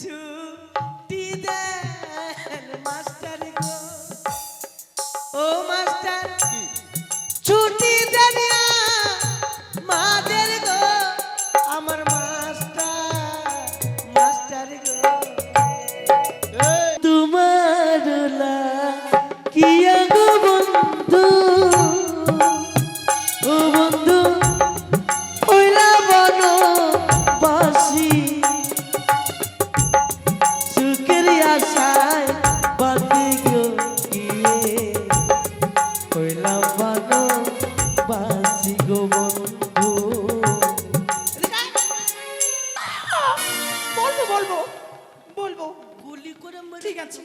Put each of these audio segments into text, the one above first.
ছুটি দেন মাস্টার গো, ও মাস্টার ছুটি দেন মাদের গো, আমার মাস্টার মাস্টার গো। তোমার কি গো বন্ধু, ও বন্ধু ওইলা বনো বাসি, সুখের আশায় বাঁধি গো গিয়ে, ওইলা বনো বাসি গো বন্ধু। বলবো বলবো বলবো গুলি করে ঠিক আছে।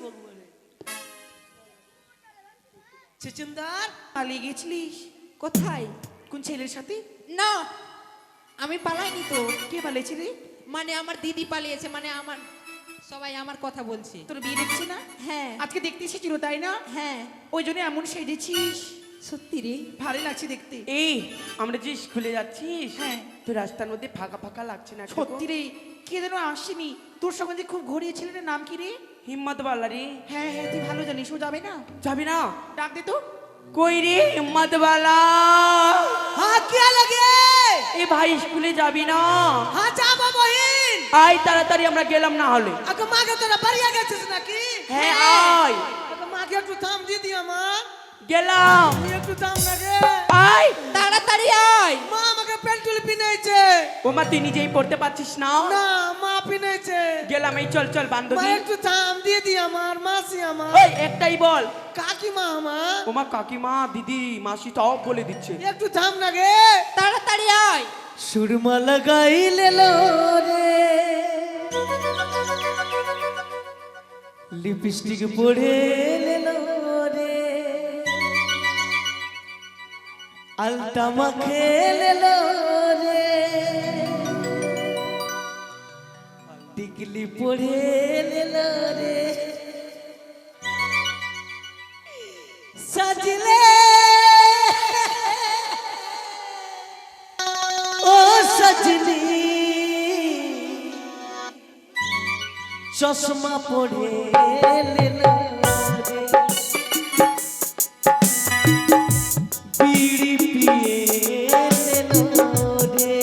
চেচেন্দার পালিয়ে গেছিলিস কোথায়? কোন ছেলের সাথে? না আমি পালাইনি তো। কে পালিয়েছিলি? মানে আমার দিদি পালিয়েছে, মানে আমার সবাই আমার কথা বলছে। তোর বিয়ে দেখছি না, হ্যাঁ আজকে দেখতে এসেছিল তাই না? হ্যাঁ ওই জন্য এমন সেজেছিস, সত্যি রে। ভালো লাগছে দেখতে। এই আমরা যে স্কুলে যাচ্ছিস, হ্যাঁ। তো রাস্তার মধ্যে ফাঁকা ফাঁকা লাগছে না? সত্যি রে, কে যেন আসেনি তোর সঙ্গে যে খুব ঘুরিয়ে ছেলেটার নাম কি রে? হিম্মত বালা রে। হ্যাঁ হ্যাঁ তুই ভালো জানিস, ও যাবে না? যাবি না? ডাক দে তো। কই রে হিম্মত বালা? হ্যাঁ কে লাগে? এ ভাই স্কুলে যাবি না? হ্যাঁ যাবো বহিন। আয় তাড়াতাড়ি, আমরা গেলাম না হলে। আগে মাকে তোরা বাড়িয়া গেছিস নাকি? হ্যাঁ আয়। আগে মাকে একটু থাম দিদি আমার, গেলাম। তুই একটু থাম না রে। আয় তাড়াতাড়ি আয়। মা আমাকে পেন্টুল পিনাইছে। ও মা তুই নিজেই পড়তে পারছিস না? না মা পিনাইছে। গেলাম, এই চল চল মা বান্ধবী। একটু থাম দিদি আমার, মাসি আমার, ওই একটাই বল। কাকিমা আমার, ও মা কাকিমা দিদি মাসি সব বলে দিচ্ছে। একটু থাম না গে। তাড়াতাড়ি আয়। সুরমা লাগাইলে লো রে, লিপস্টিক পড়ে লেলো রে, আলতা মাখে লেলো রে, টিকলি পড়ে লেলো রে, সাজলে ও সজনী, চশমা পড়ে লেলো রে, বিড়ি পিয়ে লেলো রে,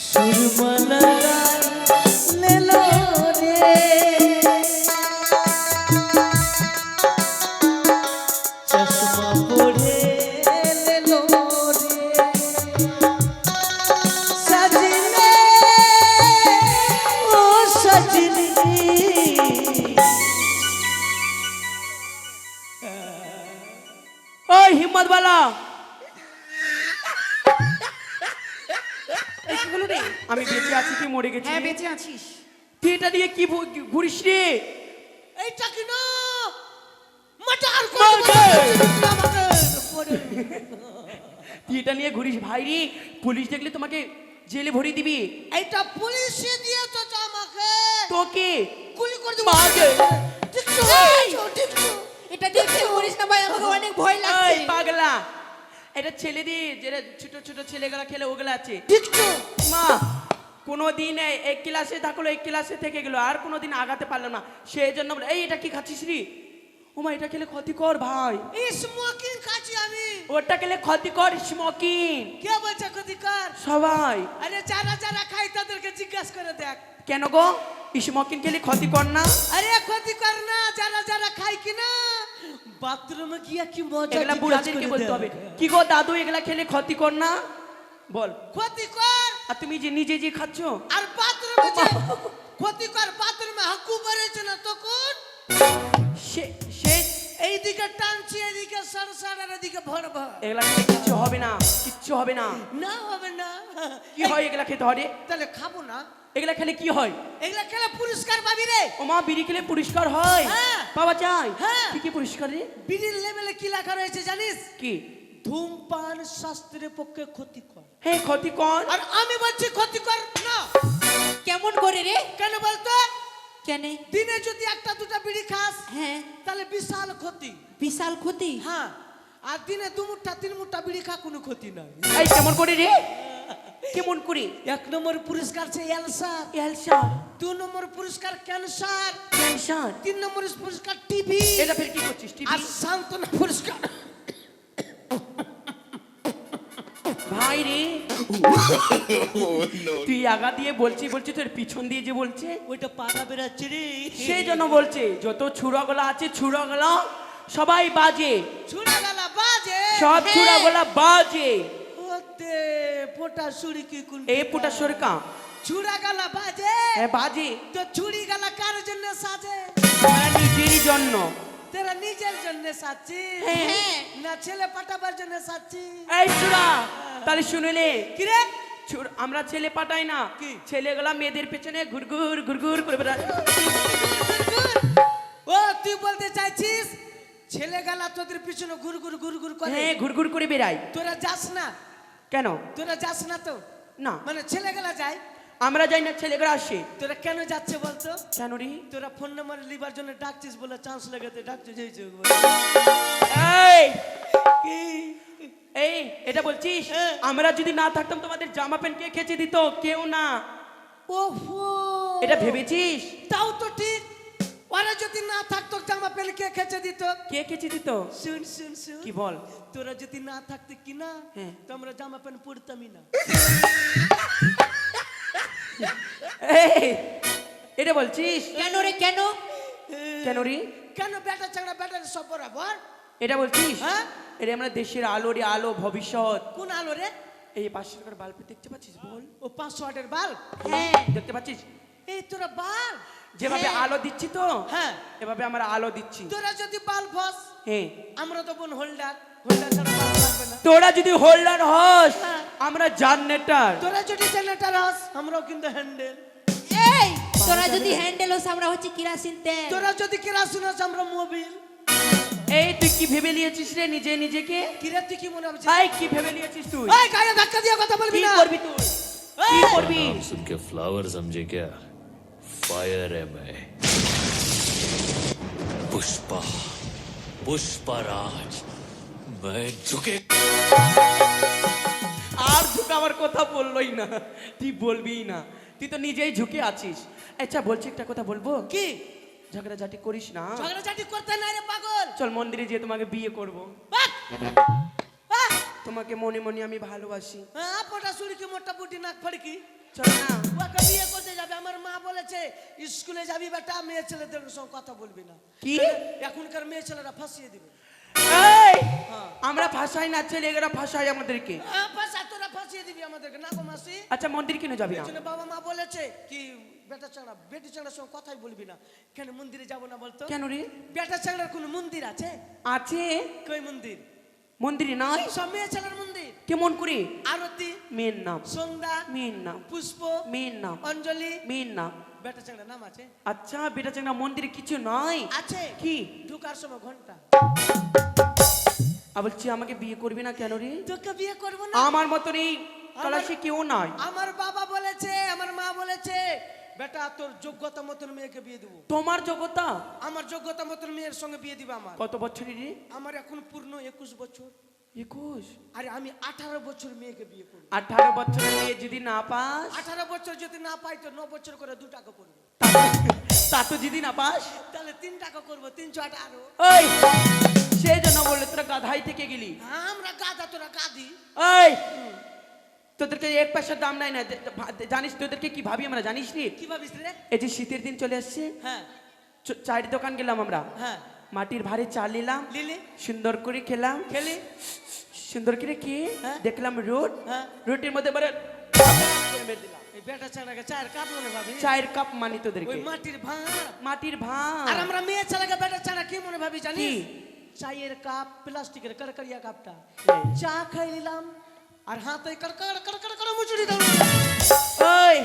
সুরমা লাগাই লেলো রে, চশমা পড়ে লেলো রে, সাজলে ও সজনী। ওই হিম্মত বালা, এই কি হলো রে? আমি বেঁচে আছি, তুই মরে গেছিস। হ্যাঁ বেঁচে আছিস। তুই এটা দিয়ে কি ঘুরিস রে? এইটা কি না মাটার তুই এটা নিয়ে ঘুরিস ভাই রে, পুলিশ দেখলে তোমাকে জেলে ভরিয়ে দিবি। এইটা পুলিশে দিয়েছো তো আমাকে, তোকে গুলি করে দেব মাগে। দেখছো দেখছো এটা দেখতে করিস না ভাই, আমাকে অনেক ভয় এই লাগছে। পাগলা, এটা ছেলে দি যেটা ছোট ছোট ছেলেগুলা খেলে ওগুলা আছে। দেখছো মা কোনোদিন এক ক্লাসে থাকলো, এক ক্লাসে থেকে গেলো, আর কোনোদিন আগাতে পারলো না, সেই জন্য বলে এই এটা কি খাচ্ছিস রে? ও মা এটা খেলে ক্ষতিকর ভাই, এই স্মোকিং খাচ্ছি আমি। ওটা খেলে ক্ষতিকর স্মোকিং। কে বলছে ক্ষতিকর? সবাই। আরে যারা যারা খাই তাদেরকে জিজ্ঞাসা করে দেখ। কেন গো স্মোকিং খেলে ক্ষতিকর না? আরে ক্ষতিকর না, যারা যারা খাই কিনা বাথরুমে গিয়া কি মজা। এগুলা বুড়াদেরকে বলতে হবে। কি গো দাদু এগুলা খেলে ক্ষতিকর না? বল। ক্ষতিকর। আর তুমি যে নিজে যে খাচ্ছ আর বাথরুমে যে ক্ষতিকর, বাথরুমে হাকু বেড়েছে না তখন সে সে এইদিকে টানছি, এদিকে সরসার, আর এদিকে ভর ভর। এগুলা খেলে কিচ্ছু হবে না, কিচ্ছু হবে না। না হবে না। কি হয় এগুলা খেতে হয় রে? তাহলে খাবো না। এগুলা খেলে কি হয়? এগুলা খেলে পুরস্কার পাবি রে। ও মা বিড়ি খেলে পুরস্কার হয়? হ্যাঁ। পাওয়া যায়? হ্যাঁ। কি কি পুরস্কার রে? বিড়ির লেভেলে কি লেখা রয়েছে জানিস? কি? ধূমপান স্বাস্থ্যের পক্ষে ক্ষতিকর। হ্যাঁ ক্ষতিকর। আর আমি বলছি ক্ষতিকর না। কেমন করে রে? কেন বলতো? কেন? দিনে যদি একটা দুটা বিড়ি খাস হ্যাঁ তাহলে বিশাল ক্ষতি। বিশাল ক্ষতি। হ্যাঁ, আর দিনে দু মুঠা তিন মুঠা বিড়ি খা কোনো ক্ষতি নাই। এই কেমন করে রে? কেমন করে? 1 নম্বর পুরস্কার আছে এলসার, এলসা 2 নম্বর পুরস্কার ক্যান্সার, ক্যান্সার 3 নম্বর পুরস্কার টিভি, এটা ফের কি করছিস আর টিভি? সান্ত্বনা পুরস্কার। ভাই রে তুই আগা দিয়ে বলছি তোর পিছন দিয়ে যে বলছে ওইটা পাটা বেরাচ্ছে রে, সেই জন্য বলছে যত ছুড়াগুলা আছে ছুড়াগুলা সবাই বাজে, ছুড়া গালা বাজে, সব হ্যাঁ। ছুড়াগুলা বাজে। ওতে পোটা ছুরি কি কোন এই পুটা সরকা ছুড়া গালা বাজে, হ্যাঁ বাজে, তো ছুরি গালা কার জন্য সাজে? আমরা নিজেরই জন্য। তোরা নিজের জন্য সাজছিস হ্যাঁ। না ছেলে পাঠাবার জন্য সাজছিস? এই ছুড়া তাহলে শুনলে কি রে? আমরা ছেলে পাঠাই না, কি? ছেলেগুলা মেয়েদের পেছনে ঘুরঘুর ঘুরঘুর করে বেড়ায়। ও তুই বলতে চাইছিস ছেলে গালা তোদের পিছনে ঘুর ঘুর ঘুর ঘুর করে? হ্যাঁ ঘুরঘুর করে বেড়াই। তোরা যাস না? কেন? তোরা যাস না তো? না মানে ছেলে গালা যায়, আমরা যাই না, ছেলেগুলা আসে। তোরা কেন যাচ্ছে বলতো? কেন রে? তোরা ফোন নাম্বার লিবার জন্য ডাকছিস বলে চান্স লাগাতে ডাকছিস। এই কি? এই এটা বলছিস হ্যাঁ। আমরা যদি না থাকতাম তোমাদের জামা প্যান্ট কে খেচে দিত? কেউ না। ওহো, এটা ভেবেছিস? তাও তো ঠিক। ওরা যদি না থাকতো জামা প্যান্ট কে খেচে দিত? কে খেচে দিত? শুন শুন শুন, কি বল? তোরা যদি না থাকতে কি না হ্যাঁ। তো আমরা জামা প্যান্ট পরতামই না। এই এটা বলছিস? কেন রে কেন? কেন রে? কেন বেটা চাংড়া বেটার সব বরাবর? এটা বলছিস? হ্যাঁ? এটা আমরা দেশের আলো রে, আলো ভবিষ্যৎ। কোন আলো রে? এই 500 টাকার বাল্ব দেখতে পাচ্ছিস? বল। ও 500 ওয়াটের বাল্ব? হ্যাঁ। দেখতে পাচ্ছিস? এই তোরা বাল্ব, যেভাবে হ্যাঁ। আলো দিচ্ছি তো হ্যাঁ এভাবে আমরা আলো দিচ্ছি। তোরা যদি বাল্ব হস, হ্যাঁ আমরা তো বোন হোল্ডার, হোল্ডার ছাড়া বাল্ব লাগবে না। তোরা যদি হোল্ডার হস হ্যাঁ। আমরা জেনারেটর। তোরা যদি জেনারেটর হস, আমরাও কিন্তু হ্যান্ডেল। এই তোরা যদি হ্যান্ডেল হোস আমরা হচ্ছে কিরাসিন তেল। তোরা যদি কেরাসিন হস, আমরা মোবিল। এই তুই কি ভেবে নিয়েছিস রে নিজেকে? কিরে তুই কি মনে হচ্ছে? এই কি ভেবে নিয়েছিস তুই? এই গায়ে ধাক্কা দিয়ে কথা বলবি কি না। করবি তুই? কি এই! করবি? सुन के फ्लावर समझे क्या? फायर है मैं, पुष्पा, पुष्पराज। मैं झुके আর ঝুঁকাবার কথা বললোই না, তুই বলবি না, তুই তো নিজেই ঝুঁকে আছিস। আচ্ছা বলছি একটা কথা বলবো? কি? ঝগড়াঝাটি করিস না, ঝগড়াঝাটি করতে নাই রে পাগল। চল মন্দিরে গিয়ে তোমাকে বিয়ে করব। বাহ! বাহ! তোমাকে মনে মনে আমি ভালোবাসি। হ্যাঁ, পোটা ছুরি কি মোটা বুটি নাক ফাড়কি। চল না। ওকে বিয়ে করতে যাবে। আমার মা বলেছে স্কুলে যাবি বেটা, মেয়ে ছেলেদের সঙ্গে কথা বলবি না। কি? এখনকার মেয়ে ছেলেরা ফাঁসিয়ে দিবে। এই হ্যাঁ। আমরা ভাষাই না, ছেলেরা ভাষায় আমাদেরকে। ফাঁসা তোরা ফাঁসিয়ে দিবি আমাদেরকে না গো মাসি। আচ্ছা মন্দির কেন যাবি না? এজন্য বাবা মা বলেছে কি বেটা চাংড়া বেটি চাংড়ার সঙ্গে কথাই বলবি না। কেন মন্দিরে যাব না বলতো? কেন রে? বেটা চাংড়ার কোনো মন্দির আছে? আছে। কই মন্দির? মন্দিরে নাই। সব মেয়ে ছেলের মন্দির। কেমন করে? আরতি, মেয়ের নাম, সন্ধ্যা, মেয়ের নাম, পুষ্প, মেয়ের নাম, অঞ্জলি, মেয়ের নাম। বেটা চাংড়া নাম আছে? আচ্ছা বেটা চাংড়া মন্দিরে কিছু নাই? আছে। কি? ঢোকার সময় ঘন্টা। বলছি আমাকে বিয়ে করবি না কেন রে? তোকে বিয়ে করব না। আমার মতন এই তলাশি কেউ নাই। আমার বাবা বলেছে, আমার মা বলেছে বেটা তোর যোগ্যতা মতন মেয়েকে বিয়ে দেবো। তোমার যোগ্যতা? আমার যোগ্যতা মতন মেয়ের সঙ্গে বিয়ে দিবা আমার। কত বছরের রে? আমার এখন পূর্ণ 21 বছর। 21? আরে আমি 18 বছর মেয়েকে বিয়ে করব। 18 বছরের মেয়ে যদি না পাস? 18 বছর যদি না পাই তো 9 বছর করে 2 টাকা করবো। তা তো যদি না পাস? তাহলে 3 টাকা করবো, 3 × 18। ওই সেই জন্য বললে তোরা গাধাই থেকে গেলি। আমরা গাদা, তোরা গাদি। ওই তোদেরকে 1 পয়সার দাম নাই না, জানিস তোদেরকে কি ভাবি আমরা জানিস রে? কি ভাবিস রে? এই যে শীতের দিন চলে আসছে, হ্যাঁ চায়ের দোকান গেলাম আমরা, হ্যাঁ, মাটির ভারে চা নিলাম, লিলি সুন্দর করে খেলাম, খেলি। সুন্দর করে খেয়ে হ্যাঁ। দেখলাম রোড, হ্যাঁ। রোটির মধ্যে মানে মেরে দিলাম। এই বেটা চাংড়াকে চায়ের কাপ মনে ভাবি। চায়ের কাপ মানি ওই তোদেরকে, মাটির ভাঁড়। মাটির ভাঁড়। আর আমরা মেয়ে ছেলেকে বেটা চাংড়া কি মনে ভাবি জানিস? কি? চায়ের কাপ, প্লাস্টিকের কড়কড়িয়া কাপটা। হ্যাঁ। চা খাই নিলাম আর হাতে কড়কড় কড়কড় করে মুচড়ি দাও। ওই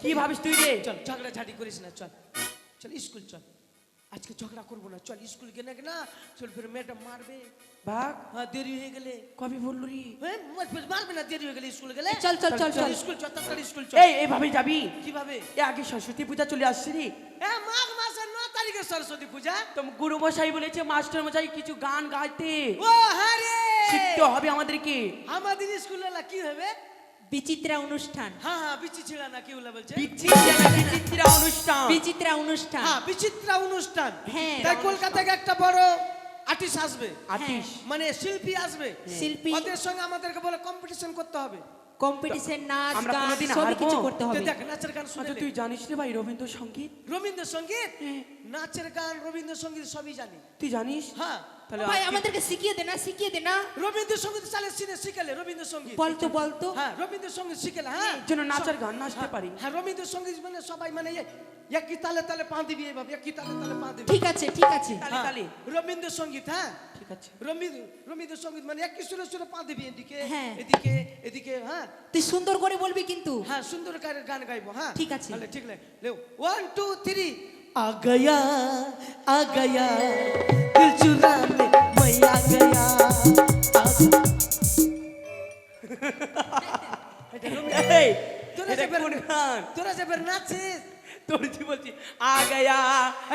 কি ভাবিস তুই রে? চল ঝগড়া ঝাঁটি করিস না, চল চল স্কুল চল। আজকে ঝগড়া করবো না, চল স্কুল গেলে না চল, ফির ম্যাডাম মারবে। ভাগ হ্যাঁ দেরি হয়ে গেলে। কবি বললো রে? হ্যাঁ, মারবে না দেরি হয়ে গেলে স্কুল গেলে। চল চল চল চল। স্কুল চল, তাড়াতাড়ি স্কুল চল। এইভাবে যাবি? কিভাবে? এ আগে সরস্বতী পূজা চলে আসছে রে। হ্যাঁ, মাঘ মাসের 9 তারিখে সরস্বতী পূজা। তো গুরু মশাই বলেছে মাস্টার মশাই কিছু গান গাইতে ও হ্যাঁ রে, শিখতে হবে আমাদেরকে। আমাদের স্কুলে কি হবে? বিচিত্রা অনুষ্ঠান। হ্যাঁ হ্যাঁ বিচিত্রা না কি বলে বলছে বিচিত্রা অনুষ্ঠান। বিচিত্রা অনুষ্ঠান। হ্যাঁ বিচিত্রা অনুষ্ঠান। হ্যাঁ। তাই কলকাতা থেকে একটা বড় আর্টিস্ট আসবে, আর্টিস্ট মানে শিল্পী আসবে। শিল্পী। ওদের সঙ্গে আমাদেরকে বলে কম্পিটিশন করতে হবে। কম্পিটিশন, নাচ আমরা গান কোনোদিন সব হারবো? কিছু করতে তো হবে। দেখ নাচের গান শুনে আচ্ছা তুই জানিস রে ভাই রবীন্দ্রসঙ্গীত? রবীন্দ্রসঙ্গীত, নাচের গান, রবীন্দ্রসঙ্গীত সবই জানি। তুই জানিস? হ্যাঁ তাহলে ভাই আজকে- আমাদেরকে শিখিয়ে দে না, শিখিয়ে দে না। রবীন্দ্রসঙ্গীত চালে সিনে শিখালে রবীন্দ্রসঙ্গীত। বলতো বলতো। হ্যাঁ রবীন্দ্রসঙ্গীত শিখালে, হ্যাঁ যেন নাচের গান নাচতে হ্যাঁ, পারি। হ্যাঁ রবীন্দ্রসঙ্গীত মানে সবাই মানে একই তালে তালে পা দিবি, এইভাবে একই তালে তালে পা দিবি। ঠিক আছে ঠিক আছে। তালে হ্যাঁ, তালে রবীন্দ্রসঙ্গীত। হ্যাঁ ঠিক আছে। রবীন্দ্রসঙ্গীত মানে একই সুরে সুরে পা দিবি, এদিকে হ্যাঁ। এদিকে এদিকে। হ্যাঁ তুই সুন্দর করে বলবি কিন্তু। হ্যাঁ সুন্দর করে গান গাইবো। হ্যাঁ ঠিক আছে। তাহলে ঠিক লে 1 2 3 आ गया दिल चुराने मैं आ गया এই, তোরা এটা যে বের- কোন গান? তোরা যে বের নাচিস, তোর কি বলছি আ গয়া?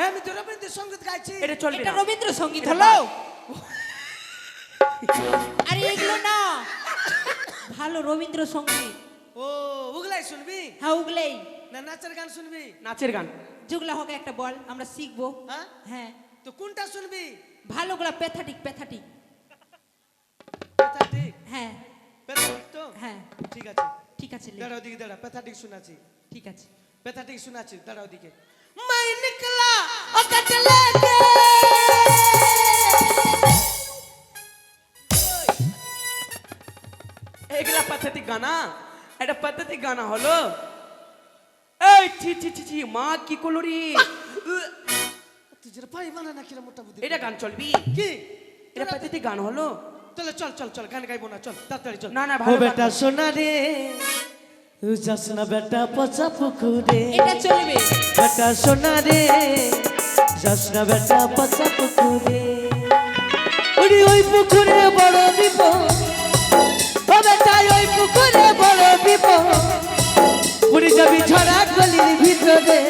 আমি তো রবীন্দ্রসঙ্গীত গাইছি। এটা চলবে এটা না। রবীন্দ্রসঙ্গীত এটা হলো। বাদ। আরে এগুলো না, ভালো রবীন্দ্রসঙ্গীত। ও ওগুলাই শুনবি হ্যাঁ ওগুলাই। না নাচের গান শুনবি? নাচের গান। যেগুলো হোক একটা বল, আমরা শিখবো। হ্যাঁ হ্যাঁ তো কোনটা শুনবি? ভালোগুলা প্যাথাটিক প্যাথাটিক। প্যাথাটিক? হ্যাঁ প্যাথাটিক তো হ্যাঁ ঠিক আছে। ঠিক আছে লে। দাঁড়া ওদিকে দাঁড়া, প্যাথাটিক শোনাচ্ছি। ঠিক আছে। पैथेटिक सुनाची, दाड़ा ओदिके मैं निकला अकट लेके এগুলা প্যাথেটিক গানা? এটা প্যাথেটিক গানা হলো? এই ছি ছি ছি ছি মা কি কলরি? तुझे पाई माना ना किरा मोटा बुद्धि এটা গান চলবি? की এটা প্যাথেটিক গান হলো? चल चल चल चल गान गाइबो ना, चल ताड़ाताड़ी चल। না না ओ ভালো बेटा গান। सोना रे जासना बेटा पचा पुकुरे, এটা চলবে। बेटा सोना रे जासना बेटा पचा पुकुरे, ওরে ওই পুকুরে বড় বিপদ, ও বেটা ওই পুকুরে বড় বিপদ, পুরি যাবি ছড়া গলির ভিতরে,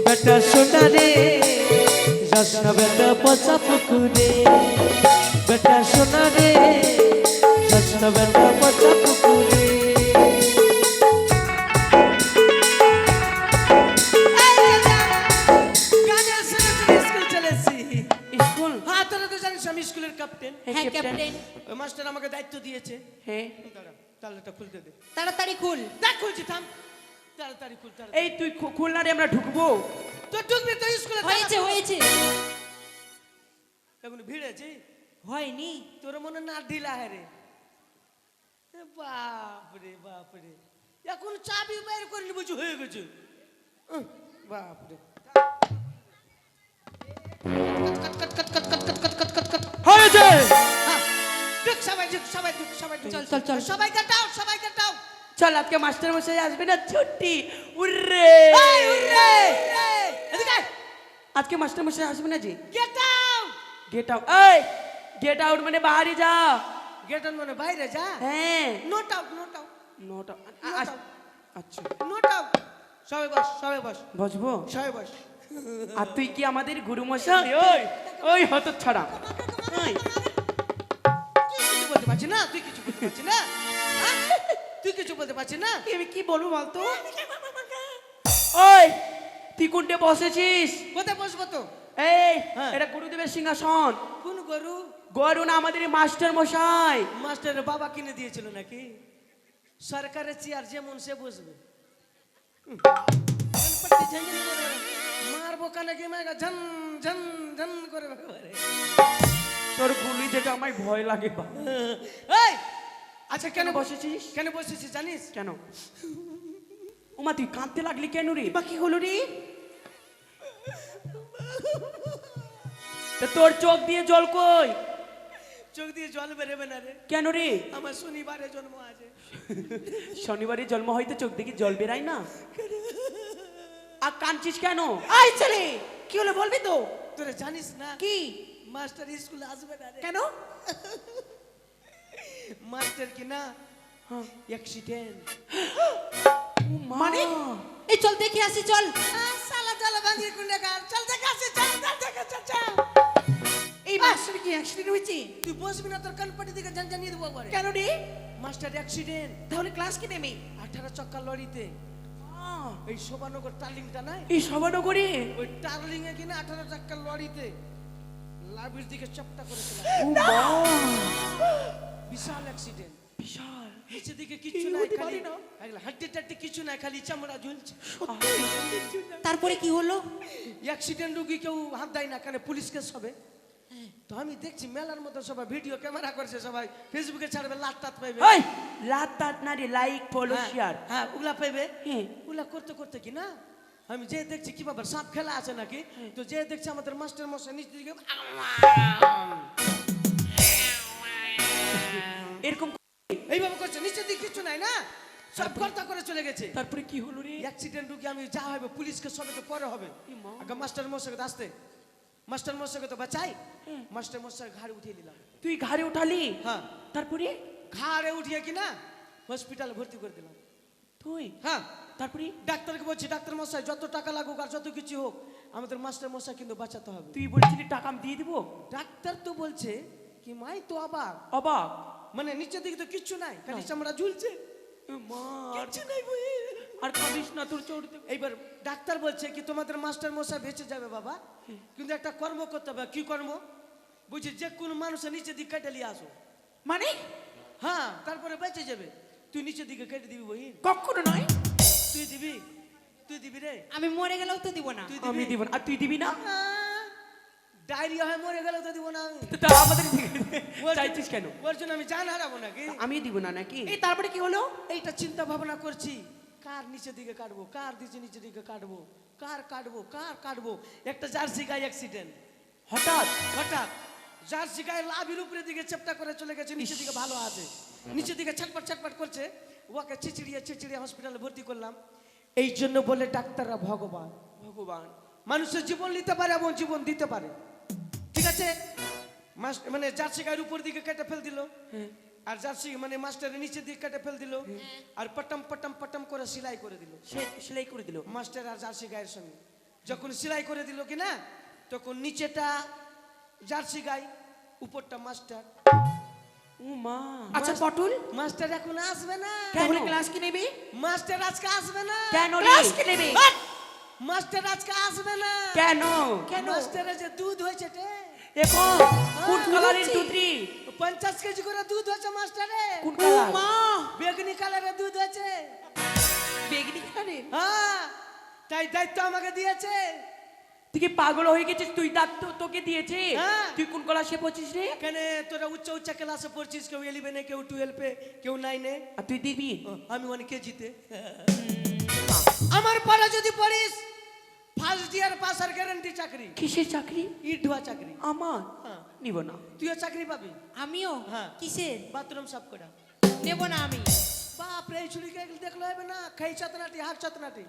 বেটা সোনা রে যাসনা বেটা পচা পুকুরে, বেটা সোনা রে যাসনা বেটা পচা পুকুরে। স্কুল চলেছি। স্কুল? হ্যাঁ তোরা তো জানিস আমি স্কুলের ক্যাপ্টেন। হ্যাঁ ক্যাপ্টেন। ওই মাস্টার আমাকে দায়িত্ব দিয়েছে। হ্যাঁ। দাঁড়া তাহলেটা খুলতে দে। তাড়াতাড়ি খুল। দেখ খুলছি, থাম তাড়াতাড়ি খুল। এই তুই খুলনা রে আমরা ঢুকবো? তো ঢুকবি তো স্কুলে। হয়েছে হয়েছে। এখন ভিড় আছে হয়নি। তোর মনে না ঢিলা হ্যাঁ রে। বাপরে বাপরে, এখন চাবি বাইর করে নি বুঝি হয়ে গেছে। বাপরে হয়েছে। হ্যাঁ, ঢুক সবাই, ঢুক সবাই, ঢুক সবাই, ঢুক। চল চল চল। সবাই কাটাও, সবাই কাটাও। চল আজকে মাস্টার মশাই আসবে না, ছুটি। উর্রে এই উড়রে, এদিকে আয়। আজকে মাস্টার মশাই আসবে না জি? Get out. Get out? এই গেট আউট মানে বাইরে যা। গেট আউট মানে বাইরে যা। হ্যাঁ নোট আউট, নোট আউট, নটা। আচ্ছা নোট আউট। সবাই বস, সবাই বস, বসবো? সবাই বস। আর তুই কি আমাদের গুরু মশাই? ওই ওই হত ছাড়া। ওই তুই কিছু বলতে পারছিস না, তুই কিছু বলতে পারছিস না, হ্যাঁ? তুই কিছু বলতে পারছিস না। আমি কি বলবো বলতো? ওই তুই কোনটে বসেছিস? কোথায় বসবো তো? এই হ্যাঁ। এটা গুরুদেবের সিংহাসন। কোন গরু? গরু না, আমাদের এই মাস্টার মশাই। মাস্টারের বাবা কিনে দিয়েছিল নাকি? সরকারের চেয়ার যেমন সে বসবে। গণপতি ঝনঝন করে মারবো কানে কি মায়ের ঝন ঝন ঝন করে বাবারে। তোর গুলি যেটা আমার ভয় লাগে বা। এই আচ্ছা কেন কেন বসেছিস? কেন বসেছিস জানিস? কেন? ওমা তুই কাঁদতে লাগলি কেন রে? বা কি হলো রে? তা তোর চোখ দিয়ে জল কই? চোখ দিয়ে জল বেরোবে না রে, কেন রে? আমার শনিবারে জন্ম আছে। শনিবারে জন্ম হইতে চোখ দেখি জল বেরায় না। আর কাঁদছিস কেন? আয় চলে। কি হলো বলবি তো? তোরা জানিস না কি? মাস্টার স্কুলে আসবে না রে। কেন? মাস্টার কি না অ্যাক্সিডেন্ট। মানে এই চল দেখে আসি চল। সালা চালা ভাঙিয়ে কুন্ডে কার, চল দেখে আসি, চল চল দেখে চল চল। এই মাস্টার কি অ্যাক্সিডেন্ট হয়েছে? তুই বসবি না, তোর কান পাটি দিকে জানিয়ে দেবো একবারে। কেন রে? মাস্টার অ্যাক্সিডেন্ট, তাহলে ক্লাস কি নেবে? 18 চাকা লরিতে এই শোভানগর টার্লিংটা নাই, এই সভানগরে ওই টার্লিং এ কিনা 18 চাকা লরিতে লাভির দিকে চাপটা করেছিল। ও মা, বিশাল অ্যাক্সিডেন্ট। বিশাল। নিচে দিকে কিছু এই নাই, হতে খালি পারে না। এগুলা হাড্ডি টাড্ডি কিছু নাই, খালি চামড়া ঝুলছে। তারপরে কি হলো? অ্যাক্সিডেন্ট রুগী কেউ হাত দেয় না, কেন পুলিশ কেস হবে। তো আমি দেখছি মেলার মতো সবাই ভিডিও ক্যামেরা করছে, সবাই ফেসবুকে ছাড়বে, লাত টাত পাইবে। এই লাত তাত না রে, লাইক ফলো হ্যাঁ, শেয়ার। হ্যাঁ ওগুলা পাইবে। হ্যাঁ। ওগুলা করতে করতে কি না আমি যে দেখছি কি ব্যাপার, সাপ খেলা আছে নাকি, তো যে দেখছি আমাদের মাস্টার মশাই নিচ দিকে এরকম এইভাবে করছে, নিচের দিকে কিছু নাই না, সব কর্তা করে চলে গেছে। তারপরে কি হলো রে? অ্যাক্সিডেন্ট রুগী আমি যা হবে পুলিশকে সবে তো পরে হবে, আগে মাস্টার মশাইকে তো আসতে, মাস্টার মশাইকে তো বাঁচাই। মাস্টার মশাই ঘাড়ে উঠিয়ে দিলাম। তুই ঘাড়ে উঠালি? হ্যাঁ, তারপরে ঘাড়ে উঠিয়ে কিনা হসপিটালে ভর্তি করে দিলাম। তুই হ্যাঁ, তারপরে ডাক্তারকে বলছি, ডাক্তার মশাই যত টাকা লাগুক আর যত কিছু হোক আমাদের মাস্টার মশাই কিন্তু বাঁচাতে হবে। তুই বলছিলি টাকা আমি দিয়ে দিব? ডাক্তার তো বলছে কি মাই তো অবাক, অবাক। মানে নিচের দিকে তো কিচ্ছু নাই, খালি চামড়া ঝুলছে, এ মা, কিচ্ছু নাই বই। আর কাঁদিস না, তোর চড়তে। এইবার ডাক্তার বলছে কি তোমাদের মাস্টার মশাই বেঁচে যাবে বাবা, কিন্তু একটা কর্ম করতে হবে। কি কর্ম? বুঝছি যে কোন মানুষের নিচের দিকে কেটে নিয়ে আসো, মানে হ্যাঁ তারপরে বেঁচে যাবে। তুই নিচের দিকে কেটে দিবি বহিন, কখনো নয়। তুই দিবি, তুই দিবি রে, আমি মরে গেলেও তো দিব না। তুই আমি দিবি দিব না। আর তুই দিবি না? ডায়রিয়া হয়ে মরে গেলে তো দিব না আমি। তা আমাদের চাইছিস কেন? ওর জন্য আমি জান হারাবো নাকি? আমি দিব না নাকি? এই তারপরে কি হলো? এইটা চিন্তা ভাবনা করছি, কার নিচের দিকে কাটবো, কার নিচের দিকে কাটবো, কার কাটবো, কার কাটবো। একটা জার্সি গাই অ্যাক্সিডেন্ট, হঠাৎ হঠাৎ জার্সি গায়ে লাভির উপরে দিকে চেপটা করে চলে গেছে, নিচের দিকে ভালো আছে, নিচের দিকে ছটপট ছটপট করছে, ওকে চিচিড়িয়ে হসপিটালে ভর্তি করলাম। এই জন্য বলে ডাক্তাররা ভগবান, ভগবান মানুষের জীবন নিতে পারে এবং জীবন দিতে পারে, ঠিক আছে। মানে জার্সি গায়ের উপর দিকে কেটে ফেল দিল, আর জার্সি মানে মাস্টারের নিচের দিকে কেটে ফেল দিল, আর পটম পটম পটম করে সেলাই করে দিল। সে সেলাই করে দিল। মাস্টার আর জার্সি গায়ের সঙ্গে যখন সেলাই করে দিল কি না, তখন নিচেটা জার্সি গাই, উপরটা মাস্টার। ও মা, আচ্ছা পটল, মাস্টার এখন আসবে না, তাহলে ক্লাস কি নেবে? মাস্টার আজকে আসবে না, কেন রে? ক্লাস কি নেবে? মাস্টার আজকে আসবে না, কেন? কেন? মাস্টারের যে দুধ হয়েছে রে, এখন কোন কালারের দুধ রে? 50 কেজি করে দুধ হয়েছে মাস্টারে। কোন কালার? মা, বেগুনি কালারের দুধ হয়েছে। বেগনি খাবে? হ্যাঁ, তাই দায়িত্ব আমাকে দিয়েছে। তুই কি পাগল হয়ে গেছিস? তুই দাঁত তোকে দিয়েছে? হ্যাঁ। তুই কোন ক্লাসে পড়ছিস রে? এখানে তোরা উচ্চ ক্লাসে পড়ছিস, কেউ 11-এ, কেউ 12-এ, কেউ 9-এ, আর তুই দিবি? আমি অনেক কেজিতে। আমার পরে যদি পড়িস ফার্স্ট ইয়ার পাস আর গ্যারান্টি চাকরি, কিসের চাকরি? ইট ধোয়া চাকরি। আমার হ্যাঁ, নিব না। তুইও চাকরি পাবি, আমিও? হ্যাঁ। কিসের? বাথরুম সাফ করা। নেব না আমি। বাপ রে, ছুরিকে দেখলে হবে না, খাই চাতনাটি, হাক চাতনাটি।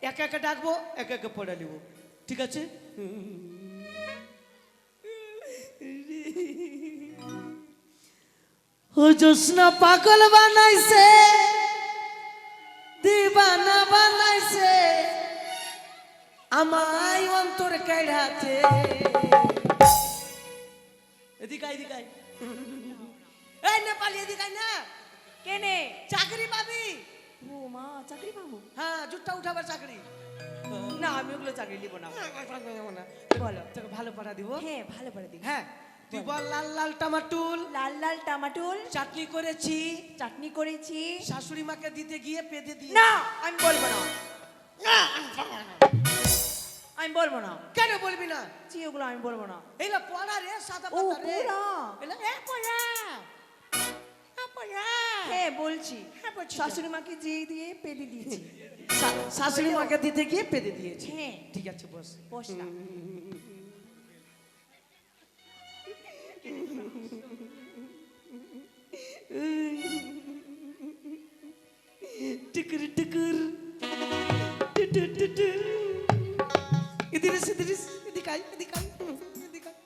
একে একে ডাকবো, একে একে পড়ে নিব, ঠিক আছে। ও জোসনা পাগল বানাইছে, দিবানা বানাইছে, আমায় অন্তর কেড়াতে। এদিকে এদিকে, এই নেপালি এদিকে না, কেনে? চাকরি পাবি। ও মা, চাকরি পাবো? হ্যাঁ, জুটটা উঠাবার চাকরি। না, আমি ওগুলো চাকরি নিব না। বলো, তোকে ভালো পড়া দিব। হ্যাঁ, ভালো করে দিন। হ্যাঁ, তুই বল লাল লাল টমাটুল লাল লাল টমাটোল চাটনি করেছি, চাটনি করেছি। শাশুড়ি মাকে দিতে গিয়ে পেদে দিয়ে। না, আমি বলবো না। আমি বলবো না। কেন বলবি না? জি, ওগুলো আমি বলবো না। এইলা পড়া রে, সাদা ও, পাতা রে। পড়া। এলা এ পড়া, এ পড়া। হ্যাঁ, বলছি। হ্যাঁ, বলছি। শাশুড়ি মাকে যে দিয়ে পেদি দিয়েছি। শাশুড়ি মাকে দিতে গিয়ে পেদে দিয়েছি। হ্যাঁ। ঠিক আছে, বস। বস না। টিকুর টিকুর, টুটুর টুটুর। ইদিরিস ইদিরিস, এদিকে আয়, এদিকে আয়, এদিকে আয়।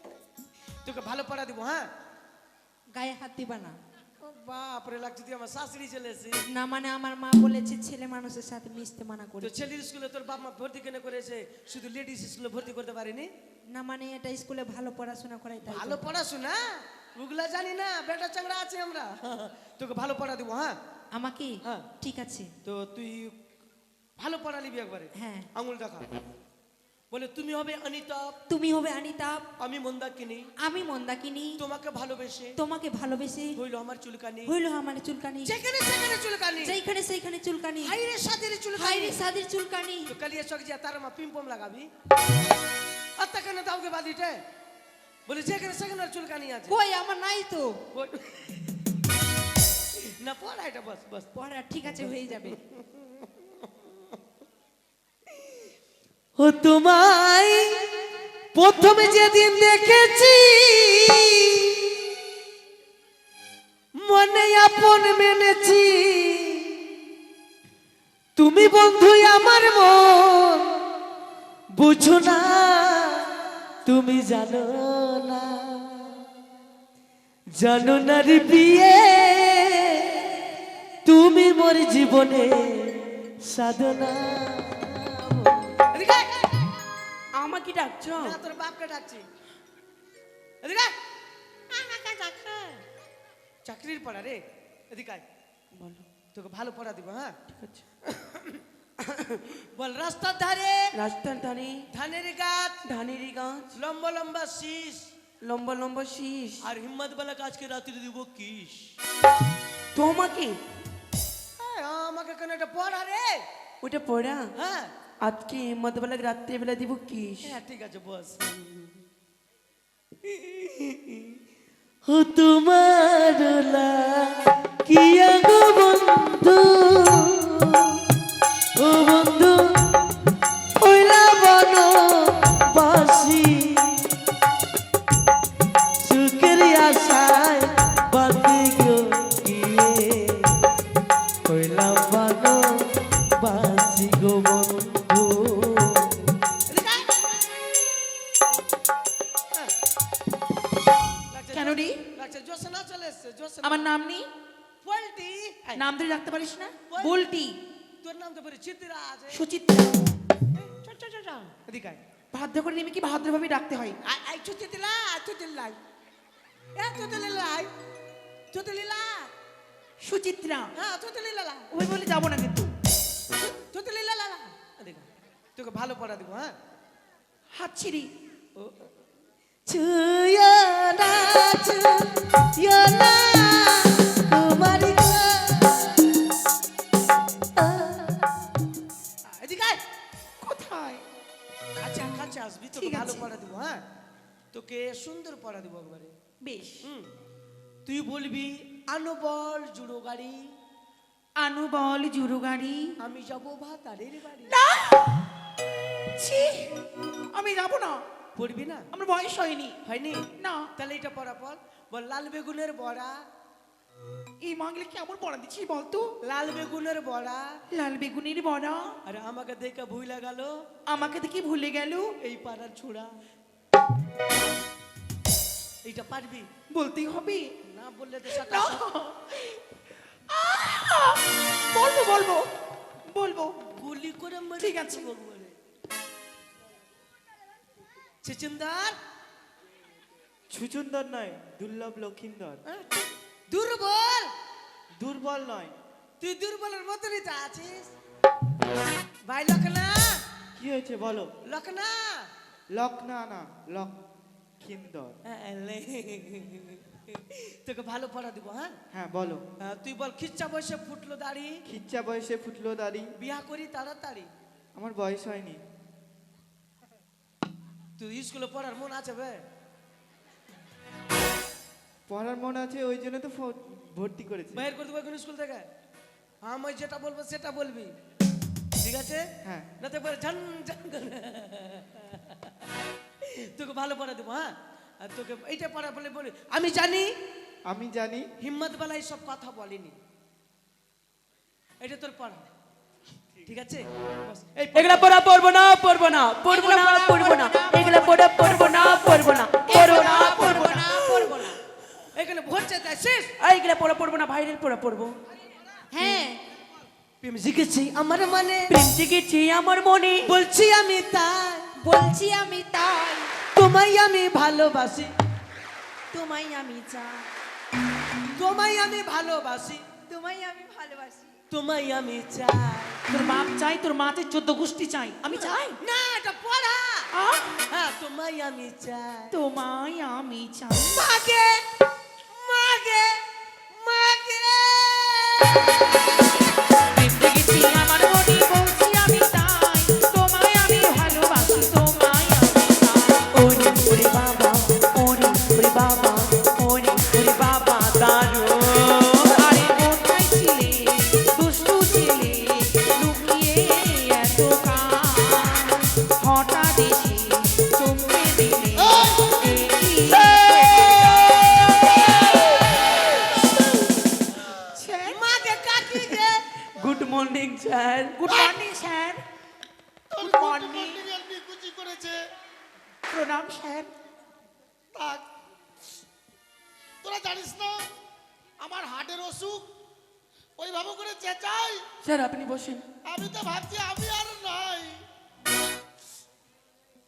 তোকে ভালো পড়া দিব। হ্যাঁ, গায়ে হাত দিবা না। ও বাপ রে, লাগছে তুই আমার শাশুড়ি চলে এসেছিস। না মানে আমার মা বলেছে ছেলে মানুষের সাথে মিশতে মানা তো করে। ছেলের স্কুলে তোর বাপ মা ভর্তি কেন করেছে, শুধু লেডিস স্কুলে ভর্তি করতে পারিনি? না মানে এটা স্কুলে ভালো পড়াশোনা করাই তাই। ভালো পড়াশোনা ওগুলা জানি না, বেটা চাংড়া আছে আমরা। তোকে ভালো পড়া দিব। হ্যাঁ আমাকে? হ্যাঁ। ঠিক আছে। তো তুই ভালো পড়া নিবি একবারে। হ্যাঁ। আঙুল দেখা, বলে তুমি হবে অনিতাভ, তুমি হবে অনিতাভ, আমি মন্দাকিনী, আমি মন্দাকিনী, তোমাকে ভালোবেসে তোমাকে ভালোবেসে হইল আমার চুলকানি, হইল আমার চুলকানি, যেখানে সেখানে চুলকানি, যেখানে সেইখানে চুলকানি, হাইরে সাদের চুলকানি। হাইরে সাদের চুলকানি। তো কালিয়া চক যা তার মা পিম্পম লাগাবি, আর তা কেন দাওকে বাদিতে, বলে যেখানে সেখানে আর চুলকানি আছে। কই আমার নাই তো। ওই- না পড়া এটা, বস বস। পড়া ঠিক আছে, হয়ে যাবে। ও তোমায় প্রথমে যেদিন দেখেছি, মনে আপন মেনেছি, তুমি বন্ধু আমার মন বুঝো না, তুমি জানো না, জানো না রে বিয়ে, তুমি মোর জীবনে সাধনা। আমাকে ডাকছো? না, তোর বাপকে ডাকছি। এদিকে আয়। চাকরির পড়া রে, এদিকে আয়। বলো। তোকে ভালো পড়া দিব। হ্যাঁ ঠিক আছে। বল, রাস্তার ধারে রাস্তার ধারে ধানের গাছ, ধানেরই গাছ, লম্বা লম্বা শীষ, লম্বা লম্বা শীষ। আর হিম্মত বেলা কাজকে রাত্রি দিব কিস। তোমাকে? আমাকে কেন এটা পড়া রে? ওটা পড়া? হ্যাঁ আজকে মধ্যবেলা রাত্রিবেলা দিব কিস। হ্যাঁ ঠিক আছে, বস। ও তোমার কি গো বন্ধু, ও বন্ধু ওইলা বনো বাসি, সুখের আশায় বাঁধি গো গিয়ে, ওইলা বনো বাসি গো বন্ধু। কেন রে? লাগছে জোসনা চলে এসছে, জোসনা। আমার নাম নেই? পল্টি, নাম ধরে রাখতে পারিস না? বল। বলটি, তোর নাম তো পরে চিত্রা আছে। সুচিত্রা। চল চল চল চল, এদিকে আয়। ভাদ্র করে নেমে কি ভাদ্রভাবে ডাকতে হয়? আয় আয়, চুতিলা চুতিলাই, এ চুতিলাই, চুতিলা, সুচিত্রা। হ্যাঁ চুতিলা, ওই বলে যাবো না কিন্তু। চুতিলা, এদিকে আয়। তোকে ভালো পড়া দিব। হ্যাঁ হাত ছিড়ি। ছুঁয়ো না, ছুঁয়ো না কুমারী গো। এদিকে আয়। কোথায়? কাছে কাছে আসবি, তোকে ঠিক ভালো আছে। পড়া দিব। হ্যাঁ তোকে সুন্দর পড়া দিব একবারে। বেশ। তুই বলবি আনুবল জুড়ো গাড়ি, আনু বল জুরু গাড়ি। আমি যাবো ভাতারের বাড়ি। না, ছি, আমি যাবো না। পড়বি না? আমার বয়স হয়নি। হয়নি? না। তাহলে এটা পড়া পর। বল, লাল বেগুনের বড়া, এই মাগলে কেমন পড়া দিচ্ছিস বলতো? লাল বেগুনের বড়া, লাল বেগুনের বড়া, আরে আমাকে দেখে ভুইলা গেল আমাকে দেখি ভুলে গেল এই পাড়ার ছোড়া। এইটা পারবি? বলতেই হবে। না বললে তো না। সাটা। বলবো বলবো বলবো। গুলি করে মেরে ঠিক আছে। দেবো একবারে। চিচিন্দার, ছুচুন্দর নয়, দুর্লভ লক্ষিন্দর। দুর্বল, দুর্বল নয়। তুই দুর্বলের মতনই তো আছিস। ভাই লখনা, কি হয়েছে বলো? লখনা, লক্ষণা না, লক্ষিন্দর। তোকে ভালো পড়া দিব। হ্যাঁ হ্যাঁ বলো। তুই বল, খিচ্চা বসে ফুটলো দাড়ি, খিচ্চা বয়সে ফুটলো দাড়ি, বিয়া করি তাড়াতাড়ি। আমার বয়স হয়নি। তুই স্কুলে পড়ার মন আছে বে? পড়ার মন আছে, ওই জন্য তো ভর্তি করেছে। বাইর করে দেবো এখন স্কুল থেকে। আমি যেটা বলবো সেটা বলবি, ঠিক আছে? হ্যাঁ। না তো পরে ঝন ঝন করে। তোকে ভালো পড়া দেবো। হ্যাঁ আর তোকে এইটা পড়া বলে বলি, আমি জানি আমি জানি হিম্মত বেলায় সব কথা বলিনি। এটা তোর পড়া, ঠিক আছে? বস, এই এগুলা পড়া পড়বো না, পড়বো না, পড়বো না, পড়বো না, এগুলা পড়া পড়বো না, পড়বো না, পড়বো না, পড়বো না। এখানে ভোট চাইতে আসিস? এইগুলো পড়ে পড়বো না, বাইরের পড়ে পড়বো। হ্যাঁ প্রেম শিখেছি আমার মানে, প্রেম জেগেছে আমার মনে, বলছি আমি তাই, বলছি আমি তাই, তোমায় আমি ভালোবাসি, তোমায় আমি চাই, তোমায় আমি ভালোবাসি, তোমায় আমি ভালোবাসি। তোমায় আমি চাই। তোর বাপ চাই, তোর মাতে 14 গোষ্ঠী চাই, আমি চাই। না এটা পড়া। আহ, হ্যাঁ তোমায় আমি চাই। তোমায় আমি চাই। মাগে মাগে মাগে। প্রেম জেগেছে আমার মনে, বলছি আমি তাই, তোমায় আমি ভালোবাসি, তোমায় আমি চাই। ওরে ওরে বাবা, ওরে ওরে বাবা, ওরে ওরে বাবা দারুণ। আরে কোথায় ছিলে দুষ্টু ছিলে, লুকিয়ে এত কাল, হঠাৎ এসে চমকে দিলে। মাগে কাকি গে। Good morning sir. Good morning sir. Good morning. নিকুচি করেছে। প্রণাম স্যার। থাক। তোরা জানিস না আমার হার্টের অসুখ, ওইভাবে করে চেঁচাই। স্যার আপনি বসেন। আমি তো ভাবছি আমি আর নাই।